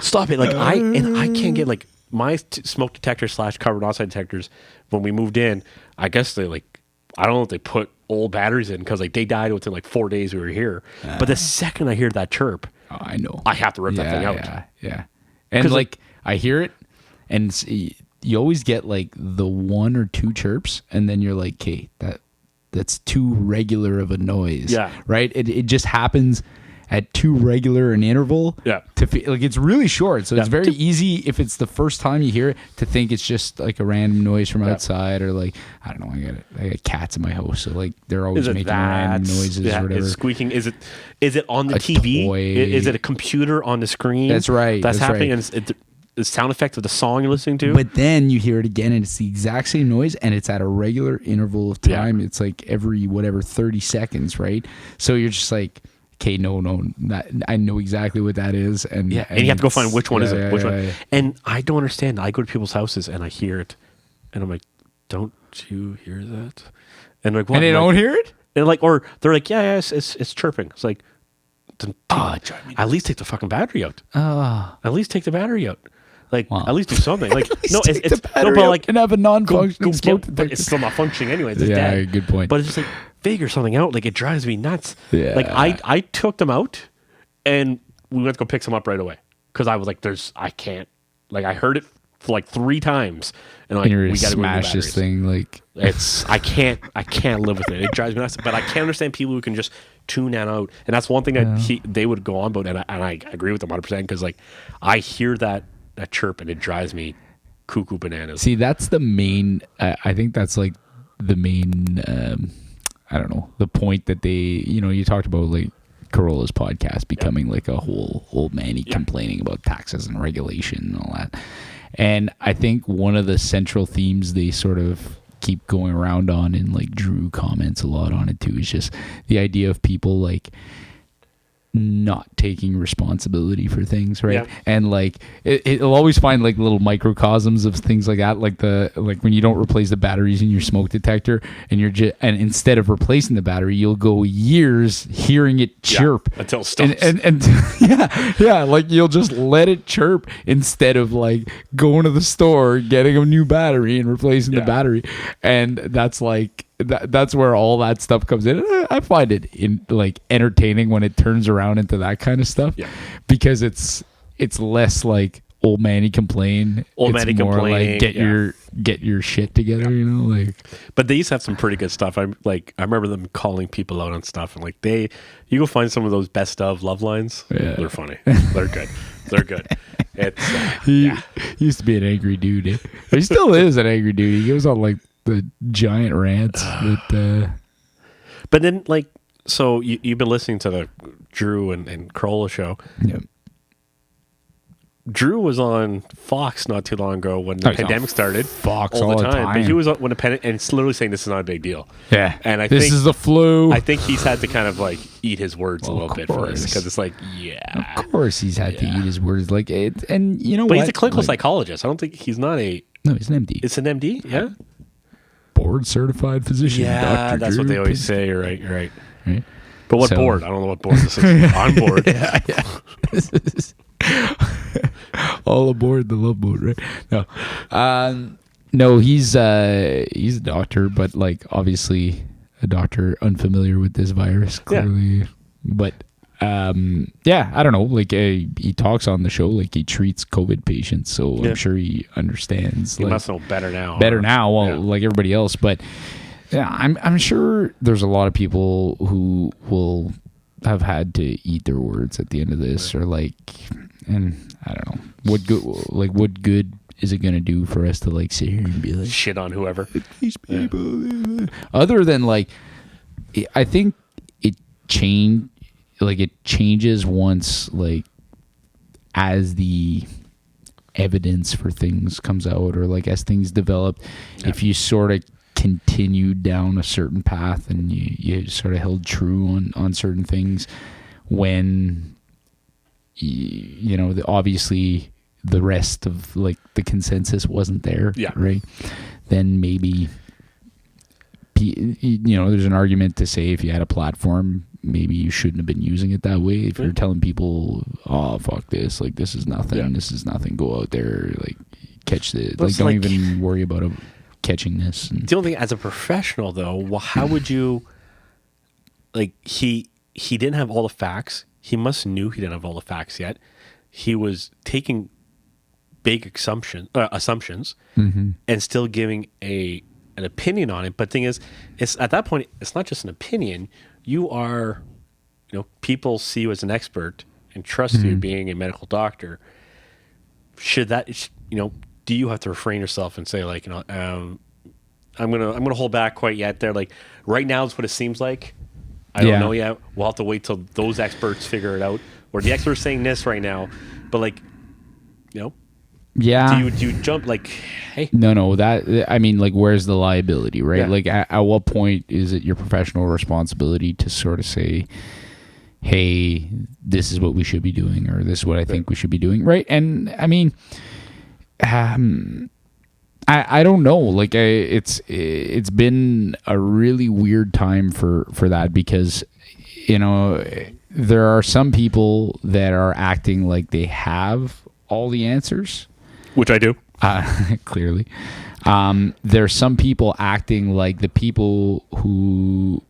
"Stop it!" Like I can't get like my smoke detector / carbon monoxide detectors when we moved in. I guess they like I don't know if they put old batteries in because like they died within like 4 days we were here. But the second I hear that chirp, I know I have to rip that thing out. Yeah. And like I hear it, and you always get like the 1 or 2 chirps, and then you're like, "Okay, that's too regular of a noise." Yeah. Right. It just happens at too regular an interval. Yeah. To feel like it's really short, so it's very easy if it's the first time you hear it to think it's just like a random noise from outside, or like I don't know. I got cats in my house, so like they're always making random noises or whatever. It's squeaking. Is it on the TV? Toy. Is it a computer on the screen? That's right. That's happening, right. and it's the sound effect of the song you're listening to. But then you hear it again, and it's the exact same noise, and it's at a regular interval of time. It's like every 30 seconds, right? So you're just like, okay, no, I know exactly what that is, and you have to go find which one is it. Which one? Yeah. And I don't understand. I go to people's houses and I hear it, and I'm like, "Don't you hear that?" And like, what? And they don't hear it. And like, or they're like, "Yeah, it's chirping." It's like, at least take the fucking battery out. At least take the battery out. Like, at least do something. Like, no, it's but like, and have a non-functioning smoke detector. But it's still not functioning anyways. It's yeah, dead. good point. But it's just like figure something out. Like it drives me nuts. Yeah. Like I took them out, and we went to go pick some up right away because I was like, I can't. Like I heard it for like 3 times, and like we got to smash this thing. Like I can't live with it. It drives me nuts. But I can't understand people who can just tune that out. And that's one thing that they would go on about, and I agree with them 100% because like I hear that chirp and it drives me cuckoo bananas. See, that's the main. I think that's like the main. I don't know, the point that they. You talked about like Corolla's podcast becoming like a whole old man complaining about taxes and regulation and all that. And I think one of the central themes they sort of keep going around on, and like Drew comments a lot on it too, is just the idea of people like not taking responsibility for things, right? And like it'll always find like little microcosms of things like that, like when you don't replace the batteries in your smoke detector, and and instead of replacing the battery, you'll go years hearing it chirp until it stops. And like you'll just let it chirp instead of like going to the store, getting a new battery and replacing the battery. And that's like that's where all that stuff comes in. I find it like entertaining when it turns around into that kind of stuff, because it's less like old manny complain. It's more like get your shit together, like. But they used to have some pretty good stuff. I remember them calling people out on stuff, and like you go find some of those best of love lines. Yeah. They're funny. They're good. They're good. It's he used to be an angry dude. He still is an angry dude. He goes on like the giant rants but then like, so you've been listening to the Drew and Corolla show. Drew was on Fox not too long ago when the pandemic started. Fox all the time. But he was on when the pandemic, and it's literally saying this is not a big deal. Yeah, and I think this is the flu. I think he's had to kind of like eat his words a little bit for this, because it's like, of course he's had to eat his words, like it. And you know, but he's a clinical psychologist. I don't think he's not a. No, he's an MD. It's an MD. Yeah. Board certified physician. Yeah, Dr. that's Drew what they always say. You're right. But what board? I don't know what board this is. On board. All aboard the love boat, right? No. No, he's a doctor, but like obviously a doctor unfamiliar with this virus, clearly. Yeah. But yeah, I don't know. Like he talks on the show like he treats COVID patients, so I'm sure he understands. He like, must know better now. Well, like everybody else. But yeah, I'm sure there's a lot of people who will have had to eat their words at the end of this, or like, and I don't know what good is it going to do for us to like sit here and be like shit on whoever these people, other than like, I think it changes once, like, as the evidence for things comes out, or like as things develop. If you sort of continued down a certain path and you sort of held true on certain things, when you know, obviously the rest of like the consensus wasn't there, right? Then maybe, you know, there's an argument to say if you had a platform, maybe you shouldn't have been using it that way. If you're telling people, oh, fuck this, like this is nothing, this is nothing, go out there, like catch this, like don't even worry about catching this. And the only thing, as a professional though, well, how would you, like, he didn't have all the facts. He knew he didn't have all the facts yet. He was taking big assumptions and still giving an opinion on it. But the thing is, it's at that point, it's not just an opinion. You are, you know, people see you as an expert and trust you being a medical doctor. Should that, you know, do you have to refrain yourself and say, like, you know, I'm gonna hold back quite yet there. Like right now, it's what it seems like. I don't know yet. We'll have to wait till those experts figure it out. Or the expert's saying this right now, but like, you know, do you jump like, hey? No. That, I mean, like, where's the liability, right? Yeah. Like, at what point is it your professional responsibility to sort of say, hey, this is what we should be doing, or this is what I think we should be doing, right? And I mean, I don't know. Like, it's been a really weird time for that, because, you know, there are some people that are acting like they have all the answers, which I do. Clearly. There's some people acting like the people who,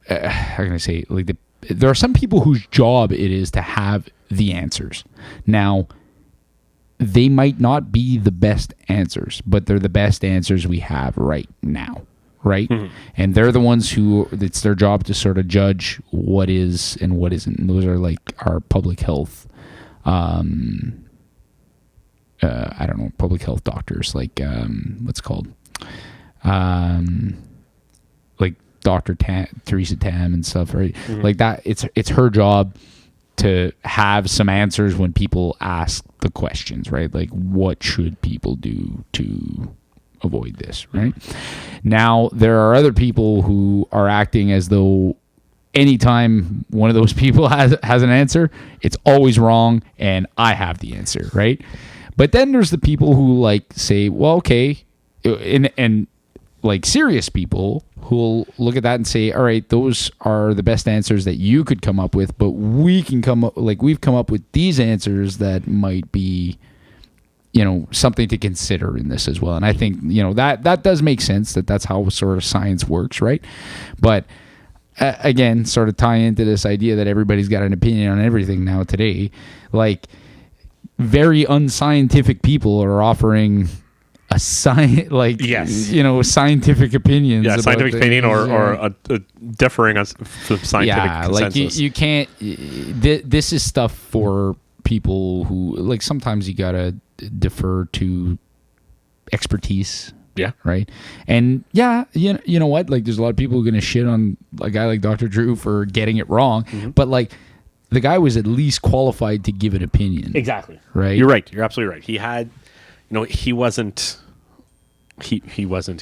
how can I say, like there are some people whose job it is to have the answers. Now, they might not be the best answers, but they're the best answers we have right now, right? Mm-hmm. And they're the ones who, it's their job to sort of judge what is and what isn't. And those are like our public health, I don't know, public health doctors, like, what's it called? Like Dr. Theresa Tam and stuff, right? Mm-hmm. Like that, it's her job to have some answers when people ask the questions, right? Like, what should people do to avoid this, right? Now, there are other people who are acting as though anytime one of those people has an answer, it's always wrong and I have the answer, right? But then there's the people who like say, well, okay, and like serious people who will look at that and say, all right, those are the best answers that you could come up with, but we've come up with these answers that might be, you know, something to consider in this as well. And I think, you know, that does make sense, that's how sort of science works, right? But again, sort of tie into this idea that everybody's got an opinion on everything now today. Like, very unscientific people are offering a scientific opinions. Yeah, scientific opinion or a differing on some scientific consensus. Like you can't. This is stuff for people who, like, sometimes you gotta defer to expertise. Yeah. Right. And yeah, you know what? Like, there's a lot of people who are gonna shit on a guy like Dr. Drew for getting it wrong, but like, the guy was at least qualified to give an opinion. Exactly. Right. You're right. You're absolutely right. He had, you know, he wasn't, you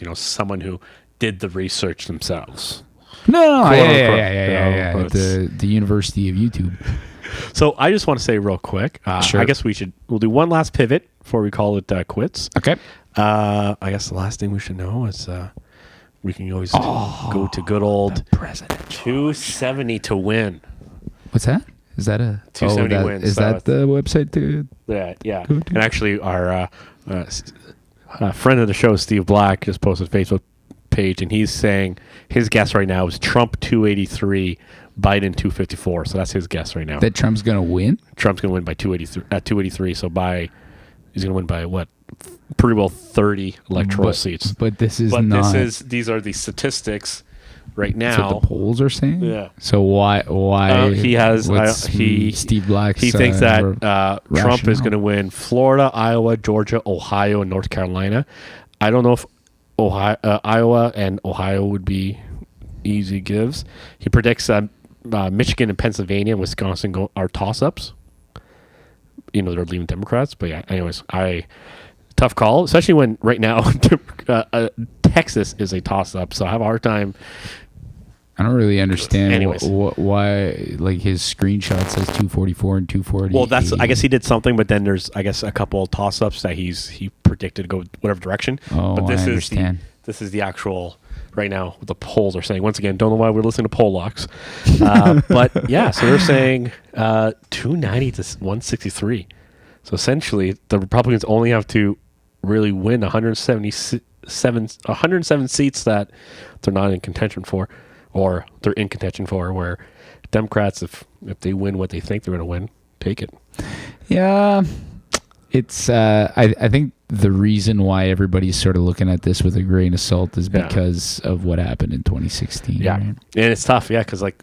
know, someone who did the research themselves. No. Yeah. The University of YouTube. So I just want to say real quick, sure. I guess we'll do one last pivot before we call it quits. Okay. I guess the last thing we should know is we can always go to good old president 270 to win. What's that? Is that a 270 wins? Is that the website to? Yeah. And actually, our a friend of the show, Steve Black, just posted a Facebook page, and he's saying his guess right now is Trump 283, Biden 254. So that's his guess right now. That Trump's going to win? Trump's going to win by 283. So he's going to win by what? Pretty well 30 electoral seats. But this is these are the statistics right now. That's what the polls are saying? Yeah. So why Steve Black he thinks that Trump is going to win Florida, Iowa, Georgia, Ohio, and North Carolina. I don't know if Iowa and Ohio would be easy gives. He predicts Michigan and Pennsylvania and Wisconsin are toss-ups. They're leaving Democrats. But yeah, anyways, tough call, especially when right now Texas is a toss-up. So I have a hard time. I don't really understand why like his screenshot says 244 and 240. Well, I guess he did something, but then there's a couple of toss-ups that he predicted to go whatever direction. Oh, but this I understand. This is the actual right now what the polls are saying. Once again, don't know why we're listening to poll locks. But yeah, so they're saying 290 to 163. So essentially, the Republicans only have to really win 107 seats that they're not in contention for, or they're in contention for, where Democrats, if they win what they think they're going to win, take it. Yeah. It's I think the reason why everybody's sort of looking at this with a grain of salt is because of what happened in 2016. Yeah. Right? And it's tough, because like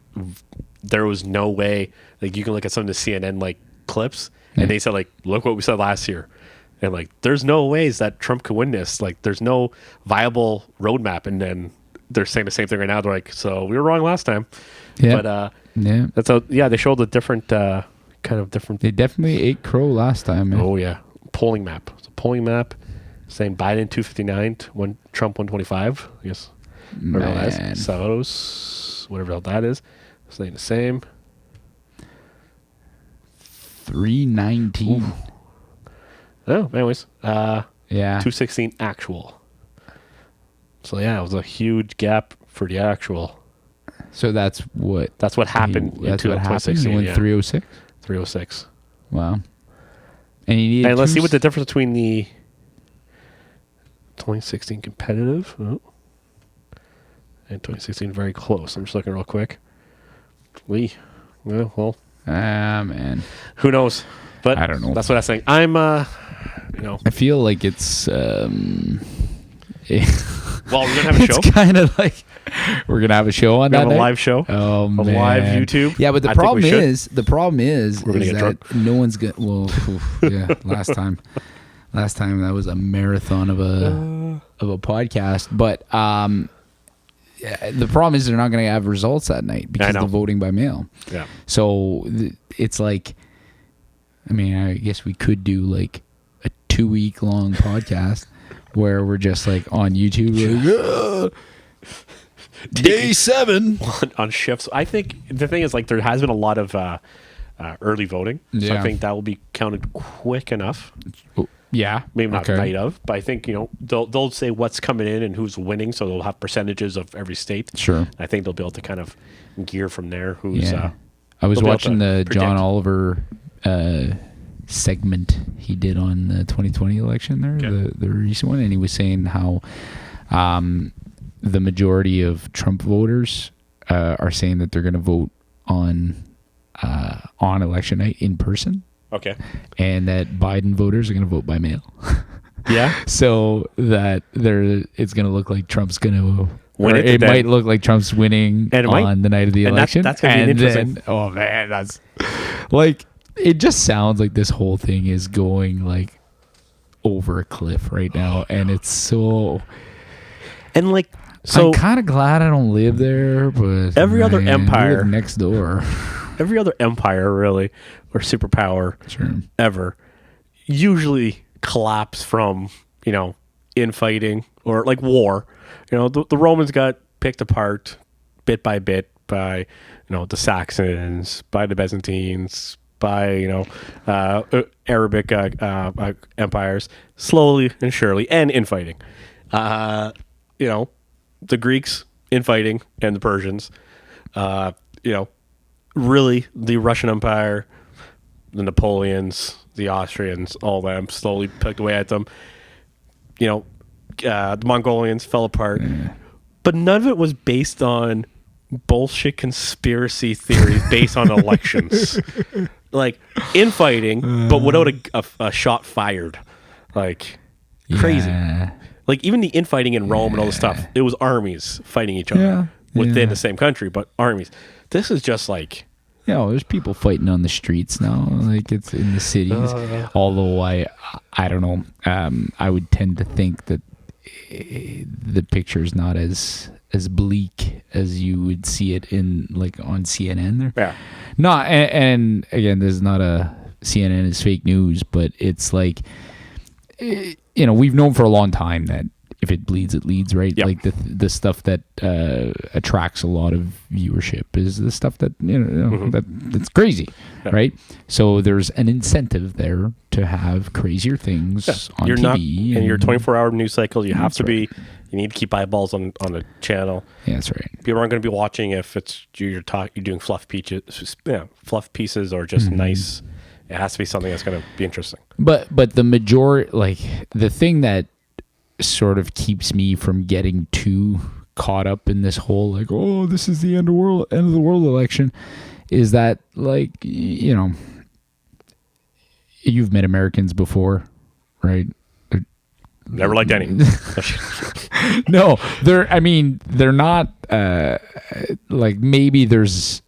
there was no way, like you can look at some of the CNN like clips and they said like, look what we said last year. And like, there's no ways that Trump could win this. Like there's no viable roadmap. And then they're saying the same thing right now. They're like, so we were wrong last time. Yeah. But yeah, that's how, they showed a different kind of different. They definitely ate crow last time, man. Oh yeah. Polling map. It's a polling map saying Biden 259, Trump 125. I guess. Whatever that is. Soros, whatever else that is. Saying the same. 319. Ooh. Oh, anyways. Yeah. 216 actual. So yeah, it was a huge gap for the actual. So that's what happened. That's what happened. He went 306. 306. Wow. And he needed. And let's see what the difference between the 2016 competitive and 2016 very close. I'm just looking real quick. Man. Who knows? But I don't know. That's what I was saying. I'm I feel like it's well, we're gonna have a show. It's kind of like we're gonna have a show on we that have night? A live show. Oh man, live YouTube. Yeah, but the problem is we're gonna get that drunk. no one's gonna. Well, yeah, last time that was a marathon of a podcast. But the problem is they're not gonna have results that night because they're voting by mail. Yeah. So it's like, I mean, I guess we could do like a 2-week long podcast where we're just like on YouTube, like, day 7 on shifts. I think the thing is like there has been a lot of early voting, so I think that will be counted quick enough. Yeah, maybe not night of, but I think they'll say what's coming in and who's winning, so they'll have percentages of every state. Sure, I think they'll be able to kind of gear from there. Who's I was watching the John Oliver segment he did on the 2020 election there, the recent one, and he was saying how the majority of Trump voters are saying that they're going to vote on election night in person. Okay. And that Biden voters are going to vote by mail. Yeah. So that it's going to look like Trump's going to win. It might look like Trump's winning on the night of the election. That's going to be interesting. Then, oh man, that's like, it just sounds like this whole thing is going like over a cliff right now, and it's so. And like, so I'm kind of glad I don't live there, but every other empire I live next door. Every other empire, really, or superpower ever, usually collapse from infighting or like war. The Romans got picked apart bit by bit by the Saxons, by the Byzantines, by Arabic empires, slowly and surely, and infighting. The Greeks infighting and the Persians. Really, the Russian Empire, the Napoleons, the Austrians, all them slowly picked away at them. the Mongolians fell apart, but none of it was based on bullshit conspiracy theories based on elections. Like infighting, but without a shot fired. Like crazy. Yeah. Like even the infighting in Rome and all this stuff, it was armies fighting each other within the same country, but armies. This is just like, there's people fighting on the streets now, like it's in the cities. Although I don't know, I would tend to think that the picture is not as bleak as you would see it in like on CNN. There, and again, there's not a CNN is fake news, but it's like, we've known for a long time that if it bleeds, it leads, right? Yep. Like the stuff that attracts a lot of viewership is the stuff that that's crazy, right? So there's an incentive there to have crazier things on TV. In your 24-hour news cycle, you have to be. You need to keep eyeballs on a channel. Yeah, that's right. People aren't going to be watching if it's you're doing fluff pieces or just nice. It has to be something that's going to be interesting. But the majority, like the thing that sort of keeps me from getting too caught up in this whole like, oh, this is the end of the world election, is that like, you've met Americans before, right? Never liked any. No, they're not like, maybe there's,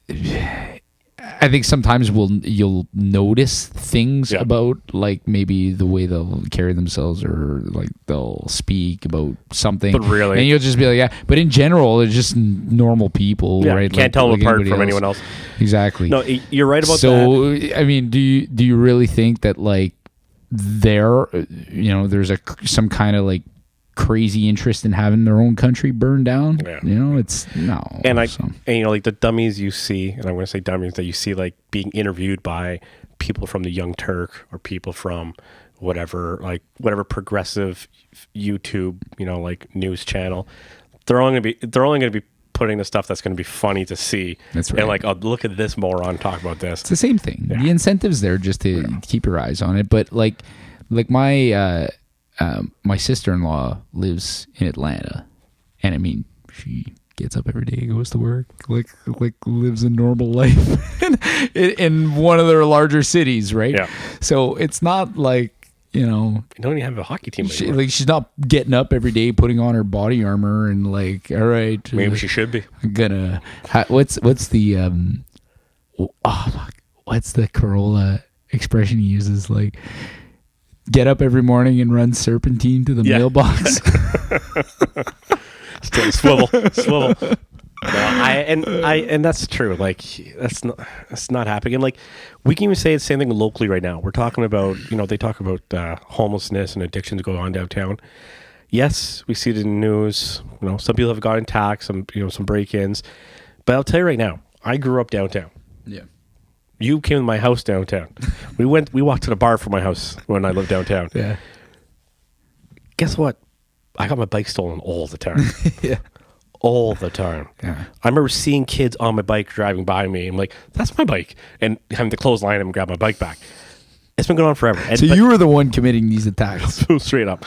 I think sometimes you'll notice things about like maybe the way they'll carry themselves or like they'll speak about something. But really, and you'll just be like, yeah. But in general, it's just normal people, right? You can't tell them apart from anyone else. Exactly. No, you're right about that. So I mean, do you really think that like there's some kind of like crazy interest in having their own country burned down? It's no. And like the dummies you see, and I'm going to say dummies that you see like being interviewed by people from the Young Turk or people from whatever progressive YouTube, like news channel. They're only going to be putting the stuff that's going to be funny to see. That's right. And like, oh, look at this moron talk about this. It's the same thing. Yeah. The incentive's there just to keep your eyes on it. But like my sister-in-law lives in Atlanta, and I mean, she gets up every day, goes to work, like lives a normal life in one of their larger cities, right? Yeah. So it's not like, you don't even have a hockey team anymore. She's not getting up every day, putting on her body armor, and like, all right, maybe she should be. I'm gonna. What's the what's the Corolla expression he uses? Like, get up every morning and run serpentine to the mailbox. Still swivel. No, and that's true. Like that's not happening. And like we can even say the same thing locally right now. We're talking about they talk about homelessness and addictions going on downtown. Yes, we see it in the news. Some people have gotten attacked, some break-ins. But I'll tell you right now, I grew up downtown. Yeah. You came to my house downtown. We walked to the bar from my house when I lived downtown. Yeah. Guess what? I got my bike stolen all the time. Yeah. All the time. Yeah. I remember seeing kids on my bike driving by me. I'm like, that's my bike. And having to clothesline them and grab my bike back. It's been going on forever. So you were the one committing these attacks. Straight up.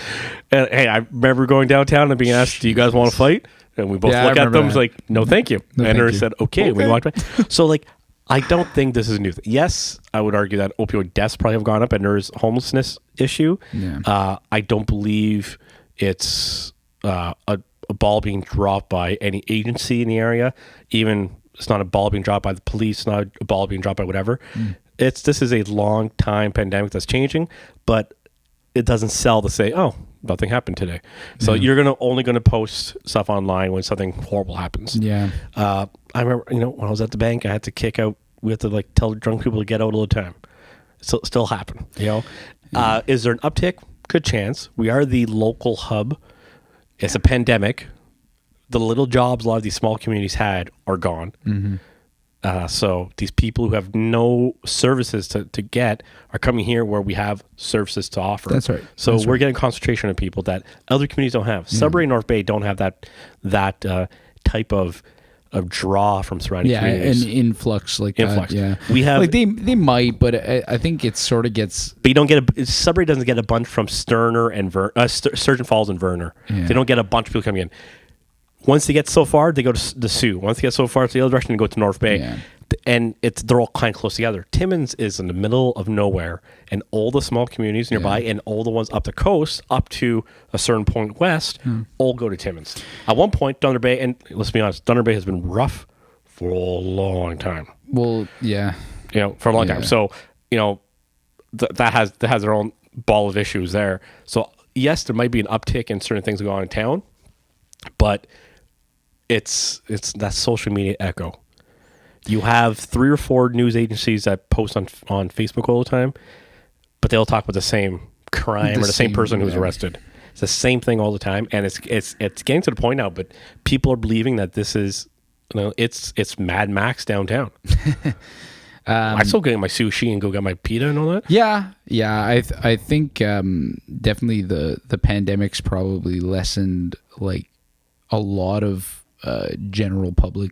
And hey, I remember going downtown and being asked, do you guys want to fight? And we both look at them. It's like, no, thank you. And I said, okay. We walked by. So like, I don't think this is a new thing. Yes, I would argue that opioid deaths probably have gone up and there's a homelessness issue. Yeah. I don't believe it's a ball being dropped by any agency in the area. Even it's not a ball being dropped by the police, not a ball being dropped by whatever. This is a long time pandemic that's changing, but it doesn't sell to say, oh, nothing happened today. So you're only gonna post stuff online when something horrible happens. Yeah. I remember, when I was at the bank, I had to kick out. We had to like tell drunk people to get out all the time. So still happen. Is there an uptick? Good chance. We are the local hub. It's a pandemic. The little jobs a lot of these small communities had are gone. Mm-hmm. So these people who have no services to get are coming here where we have services to offer. That's right. So we're getting concentration of people that other communities don't have. Sudbury and North Bay don't have that type of draw from surrounding Yeah, communities. an influx like Influx. that. Yeah, We have- like they might, but I think it sort of gets. But you don't get Sudbury doesn't get a bunch from Sterner and Surgeon Falls and Verner. Yeah. They don't get a bunch of people coming in. Once they get so far, they go to the Sioux. Once they get so far to the other direction, they go to North Bay. Yeah. And they're all kind of close together. Timmins is in the middle of nowhere, and all the small communities nearby and all the ones up the coast, up to a certain point west, all go to Timmins. At one point, Thunder Bay, and let's be honest, Thunder Bay has been rough for a long time. Well, yeah, For a long Yeah. time. So, that has their own ball of issues there. So, yes, there might be an uptick in certain things going on in town, but it's that social media echo. You have 3 or 4 news agencies that post on Facebook all the time, but they'll talk about the same crime or the same person who's arrested. It's the same thing all the time, and it's getting to the point now. But people are believing that this is, it's Mad Max downtown. I still get my sushi and go get my pita and all that. yeah. I think definitely the pandemic's probably lessened like a lot of general public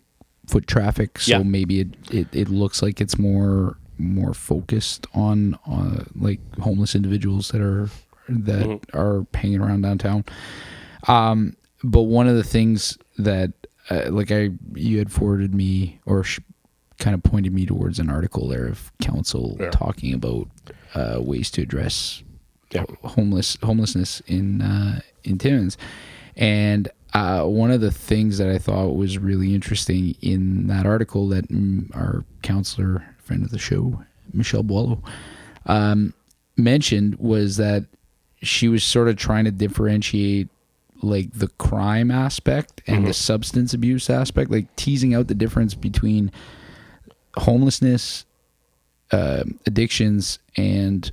foot traffic, so maybe it looks like it's more focused on like homeless individuals that are hanging around downtown. But one of the things that you had forwarded me or kind of pointed me towards an article there of council talking about ways to address homelessness in Timmins. And one of the things that I thought was really interesting in that article that our counselor, friend of the show, Michelle Boileau, mentioned was that she was sort of trying to differentiate like the crime aspect and the substance abuse aspect, like teasing out the difference between homelessness, addictions, and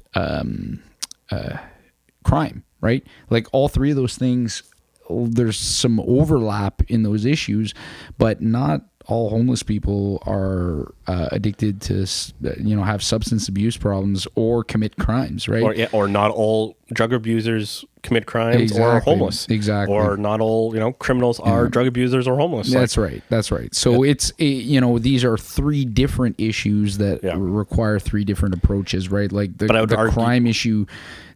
crime, right? Like all three of those things, there's some overlap in those issues, but not all homeless people are addicted to, have substance abuse problems or commit crimes, right? Or not all drug abusers commit crimes or are homeless. Exactly. Or not all, criminals are drug abusers or homeless. That's right. So it's, these are 3 different issues that require 3 different approaches, right? Like the crime issue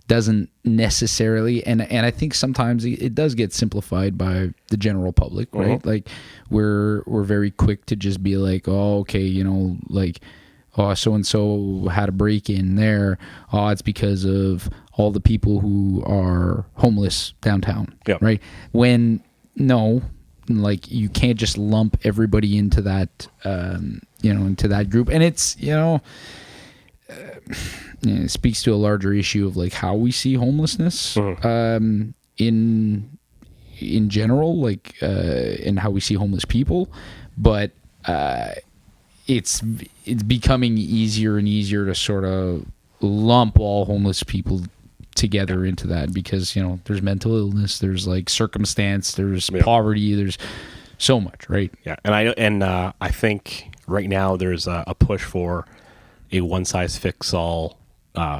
doesn't necessarily, and I think sometimes it does get simplified by the general public, right? Like we're very quick to just be like, oh, okay, so and so had a break in there. Oh, it's because of all the people who are homeless downtown, right? When no, like you can't just lump everybody into that, into that group, and it's it speaks to a larger issue of like how we see homelessness in general, like and how we see homeless people, but it's becoming easier and easier to sort of lump all homeless people together into that because there's mental illness, there's like circumstance, there's poverty, there's so much, right? And I think right now there's a push for a one-size-fits-all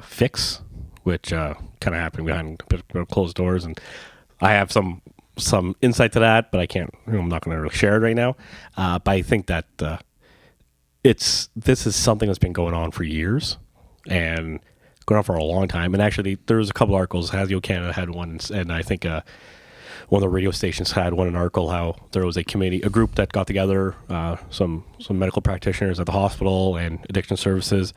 fix, which kind of happened behind closed doors, and I have some insight to that, but I can't. I'm not going to really share it right now. But I think that this is something that's been going on for years and going on for a long time. And actually, there was a couple articles. Hasio Canada had one, and I think one of the radio stations had an article how there was a group that got together, some medical practitioners at the hospital and addiction services.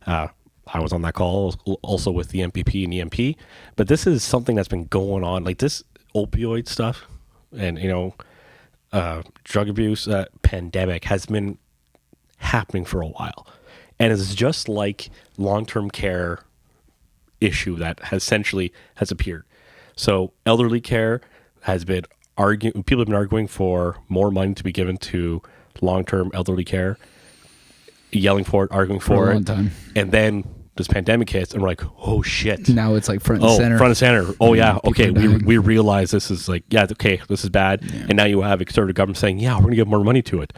I was on that call also with the MPP and EMP, but this is something that's been going on, like this opioid stuff and drug abuse pandemic has been happening for a while, and it's just like long-term care issue that essentially has appeared. So elderly care has been people have been arguing for more money to be given to long-term elderly care, yelling for it, arguing for a it. long time. And then this pandemic hits and we're like, oh shit. Now it's like front and center. Front and center. Oh yeah. Okay. People are dying. We realize this is like, okay, this is bad. Yeah. And now you have a conservative government saying, we're going to give more money to it.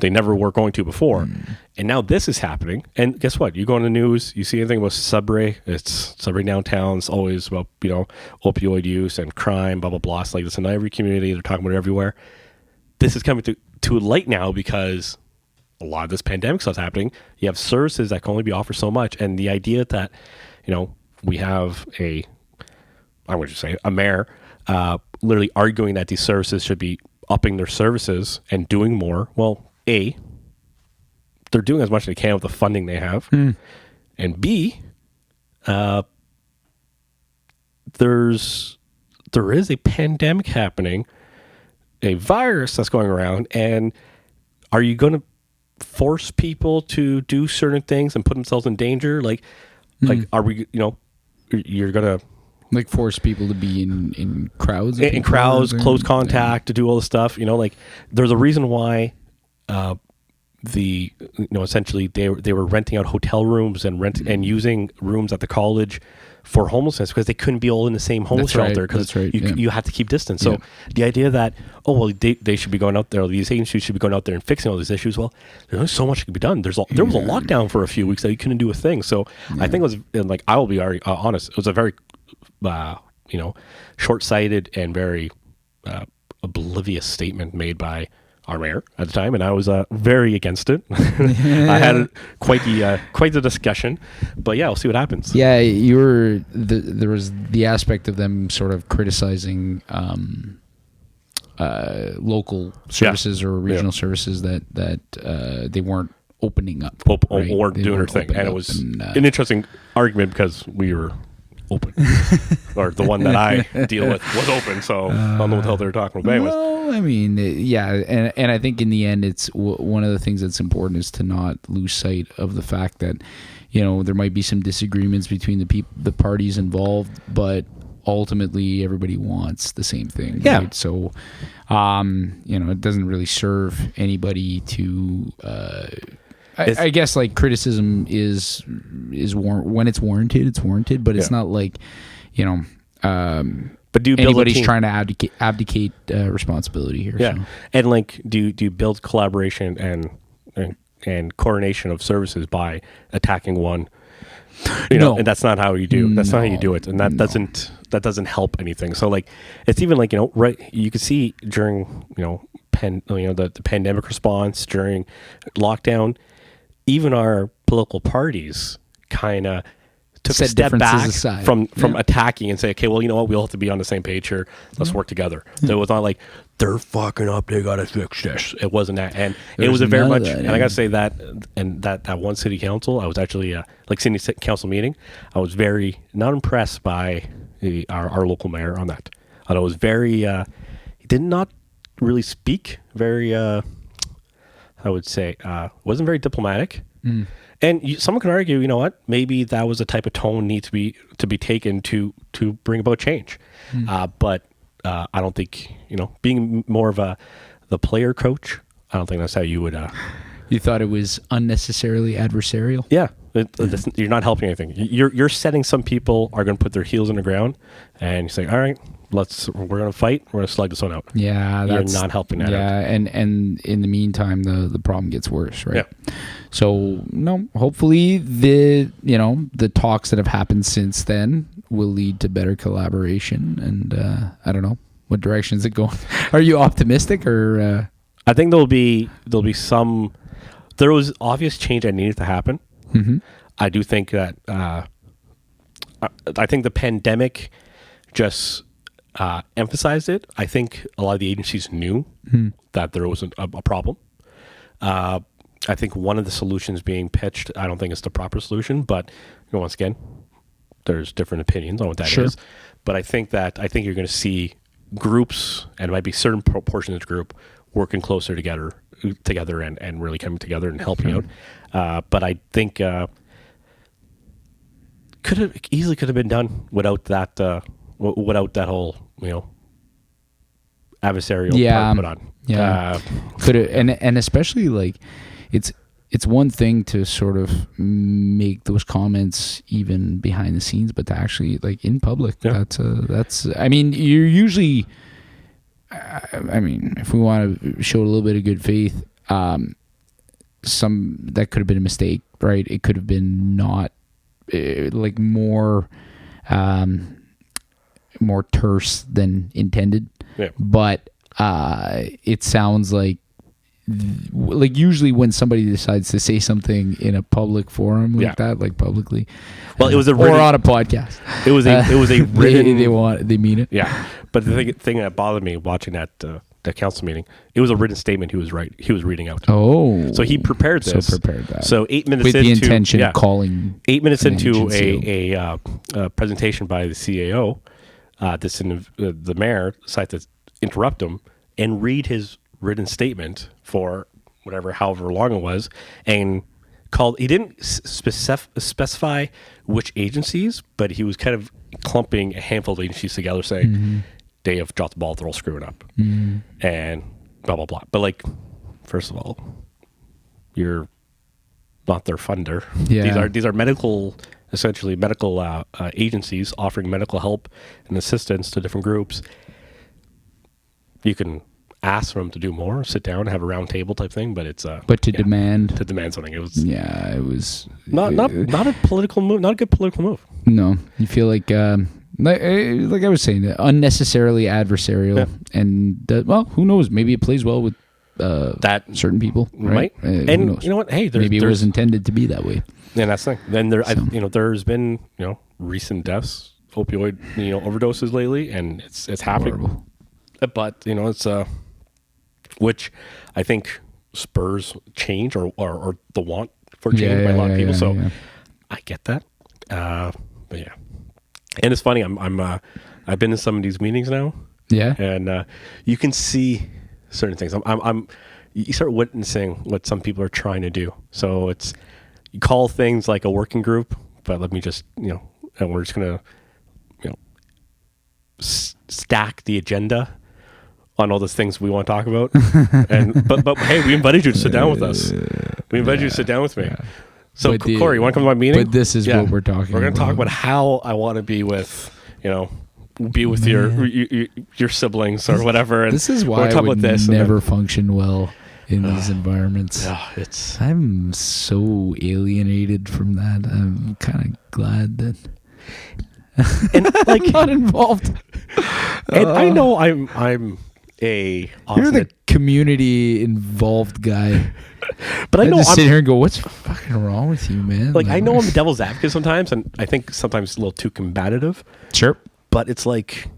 They never were going to before. And now this is happening. And guess what? You go on the news, you see anything about Sudbury, it's Sudbury downtown, it's always about, opioid use and crime, blah, blah, blah. It's like this in every community. They're talking about it everywhere. This is coming too late now because a lot of this pandemic stuff's happening. You have services that can only be offered so much, and the idea that we have a mayor literally arguing that these services should be upping their services and doing more. Well, A, they're doing as much as they can with the funding they have, and B, there is a pandemic happening, a virus that's going around, and are you going to force people to do certain things and put themselves in danger? Like are we? You're gonna like force people to be in crowds, in crowds, close contact, to do all this stuff. Like there's a reason why. Essentially they were renting out hotel rooms and using rooms at the college for homelessness because they couldn't be all in the same homeless shelter because you have to keep distance. So the idea that they should be going out there, these agencies should be going out there and fixing all these issues. Well, there's only so much that can be done. There was a lockdown for a few weeks that you couldn't do a thing. So I think it was like, I will be honest, it was a very short-sighted and very oblivious statement made by our mayor at the time, and I was very against it. I had quite the discussion, but yeah, we'll see what happens. Yeah, there was the aspect of them sort of criticizing local services or regional services that they weren't opening up or doing their thing, and it was an interesting argument because we were open, or the one that I deal with was open, so I don't know what the hell they're talking about. Well, I mean, yeah, and I think in the end, it's one of the things that's important is to not lose sight of the fact that there might be some disagreements between the parties involved, but ultimately everybody wants the same thing. Yeah. Right? So, it doesn't really serve anybody to. I guess like criticism is when it's warranted, it's warranted, but it's not like, but do you anybody's trying to abdicate responsibility here. Yeah. So. And like, do you build collaboration and coordination of services by attacking one? No. And that's not how you do. That's not how you do it, and that doesn't help anything. So like, it's even like right. You could see during the pandemic response during lockdown. Even our political parties kind of took a step back from attacking and say, okay, well, you know what, we all have to be on the same page here. Let's work together. So it was not like, they're fucking up, they got to fix this. It wasn't that. And it was a very much, and I got to say that, and that one city council, I was actually, city council meeting, I was very not impressed by our local mayor on that. I was very, he did not really speak very, I would say, wasn't very diplomatic. And someone can argue, maybe that was the type of tone need to be taken to bring about change. But I don't think, being more of the player coach, I don't think that's how you would. You thought it was unnecessarily adversarial? Yeah. You're not helping anything. You're setting some people are going to put their heels in the ground, and you say, all right, we're going to fight. We're going to slug this one out. Yeah, you're not helping that out. And in the meantime, the problem gets worse, right? Yeah. So no, hopefully the talks that have happened since then will lead to better collaboration. And I don't know, what direction is it going? Are you optimistic or? I think there'll be some. There was obvious change that needed to happen. Mm-hmm. I do think that I think the pandemic just emphasized it. I think a lot of the agencies knew that there was a problem. I think one of the solutions being pitched, I don't think it's the proper solution, but once again, there's different opinions on what that is. But I think you're going to see groups, and it might be certain portions of the group, working closer together and really coming together and helping out. But I think could have been done without that whole adversarial part put on. Yeah, could have, and especially like it's one thing to sort of make those comments even behind the scenes, but to actually like in public, that's. I mean, you're usually. I mean, if we want to show a little bit of good faith, some that could have been a mistake, right? It could have been not like more terse than intended. Yeah. But it sounds like like usually when somebody decides to say something in a public forum like Yeah. that, like publicly, Well, it was a or written, on a podcast, it was a written. they mean it. Yeah, but the thing that bothered me watching that council meeting, it was a written statement he was reading out. Oh, So he prepared this. So prepared that. So 8 minutes with into the intention yeah, of calling 8 minutes an into agency. a presentation by the CAO, the mayor decided to interrupt him and read his written statement for however long it was, and called. He didn't specify which agencies, but he was kind of clumping a handful of agencies together, saying they have dropped the ball, they're all screwing up, and blah blah blah. But like, first of all, you're not their funder. Yeah. These are medical, essentially medical agencies offering medical help and assistance to different groups. You can ask them to do more, sit down, have a round table type thing, but it's demand something. It was it was not a political move, not a good political move. No, you feel like I was saying, unnecessarily adversarial, and well, who knows? Maybe it plays well with That certain people, right? And who knows? you know what? Hey, maybe it was intended to be that way. And that's the thing. Then there's been recent deaths, opioid overdoses lately, and it's happening. Horrible. But it's which I think spurs change or the want for change by a lot of people. So I get that. But yeah, and it's funny. I've been in some of these meetings now. Yeah, and you can see certain things. You start witnessing what some people are trying to do. So you call things like a working group, but let me just and we're just gonna stack the agenda on all those things we want to talk about. And but hey, we invited you to sit down with us. We invited you to sit down with me. Yeah. So Corey, you want to come to my meeting? But this is what we're talking about. We're going to talk about how I want to be with, be with your siblings or whatever. And this is why I would never function well in these environments. I'm so alienated from that. I'm kind of glad that and like I'm not involved. And I know I'm you're the community involved guy. But I know just sit here and go, what's fucking wrong with you, man? Like, I know I'm the devil's advocate sometimes, and I think sometimes a little too combative. Sure. But it's like,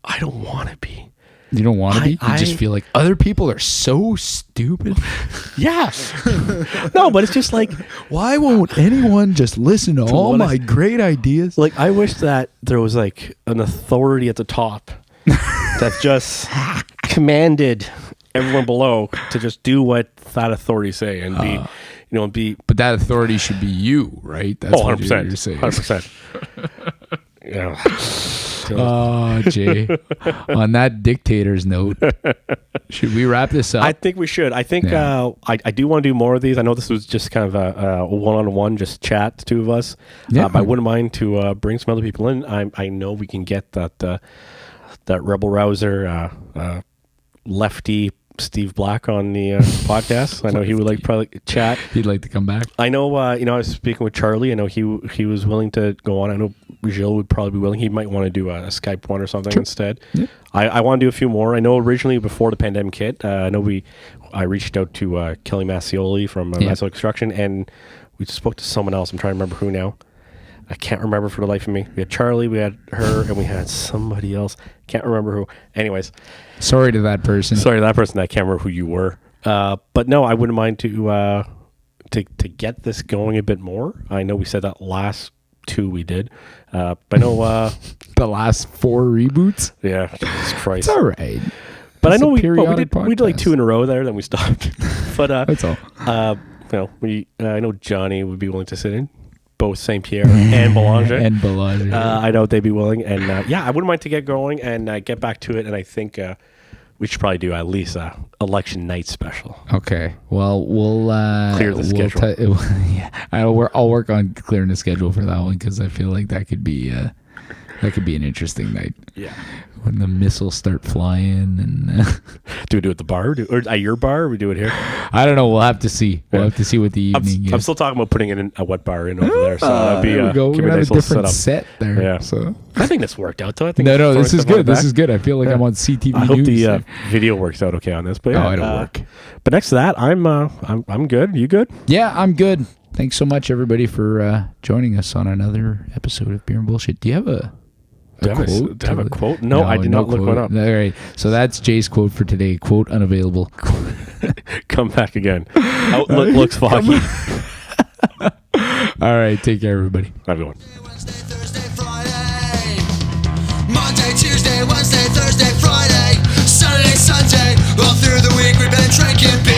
I don't want to be. You don't want to be? You just feel like other people are so stupid. Yeah. No, but it's just like, why won't anyone just listen to all my great ideas? Like, I wish that there was like an authority at the top that just commanded everyone below to just do what that authority say and be, But that authority should be you, right? That's 100%. What you're saying. 100%. Yeah. Oh, Jay. On that dictator's note, should we wrap this up? I think we should. I think I do want to do more of these. I know this was just kind of a one-on-one, just chat, the two of us. Yeah. But I wouldn't mind to bring some other people in. I know we can get that rebel rouser lefty Steve Black on the podcast. I know he would probably chat. He'd like to come back. I know. I was speaking with Charlie. I know he was willing to go on. I know Gilles would probably be willing. He might want to do a Skype one or something instead. Yeah. I want to do a few more. I know originally before the pandemic hit, I reached out to Kelly Massioli from Massioli Construction, and we spoke to someone else. I'm trying to remember who now. I can't remember for the life of me. We had Charlie, we had her, and we had somebody else. Can't remember who. Anyways. Sorry to that person. I can't remember who you were. But no, I wouldn't mind to get this going a bit more. I know we said that last 2 we did. But I know... the last 4 reboots? Yeah, Jesus Christ. It's all right. But I know we did like 2 in a row there, then we stopped. But that's all. I know Johnny would be willing to sit in. Both St. Pierre and Belanger. I know they'd be willing. And I wouldn't mind to get going and get back to it. And I think we should probably do at least a election night special. Okay. Well, we'll clear the schedule. I'll work on clearing the schedule for that one because I feel like that could be That could be an interesting night. Yeah. When the missiles start flying and Do we do it at the bar or at your bar? Or we do it here? I don't know. We'll have to see. We'll have to see what the evening is. I'm still talking about putting in a wet bar in over there. So that'd be there we go. We're give me gonna a have nice a different little set there. Yeah. So I think this worked out. Though I think no, this is good. This is good. I feel like I'm on CTV I hope News. the video works out okay on this. But yeah, it'll work. But next to that, I'm good. You good? Yeah, I'm good. Thanks so much, everybody, for joining us on another episode of Beer and Bullshit. Do you have a quote? Do I have a quote? No, I did not look one up. All right. So that's Jay's quote for today. Quote unavailable. Come back again. Outlook looks foggy. All right. Take care, everybody. Everyone. Wednesday, Thursday, Friday. Monday, Tuesday, Wednesday, Thursday, Friday. Saturday, Sunday. All through the week we've been drinking beer.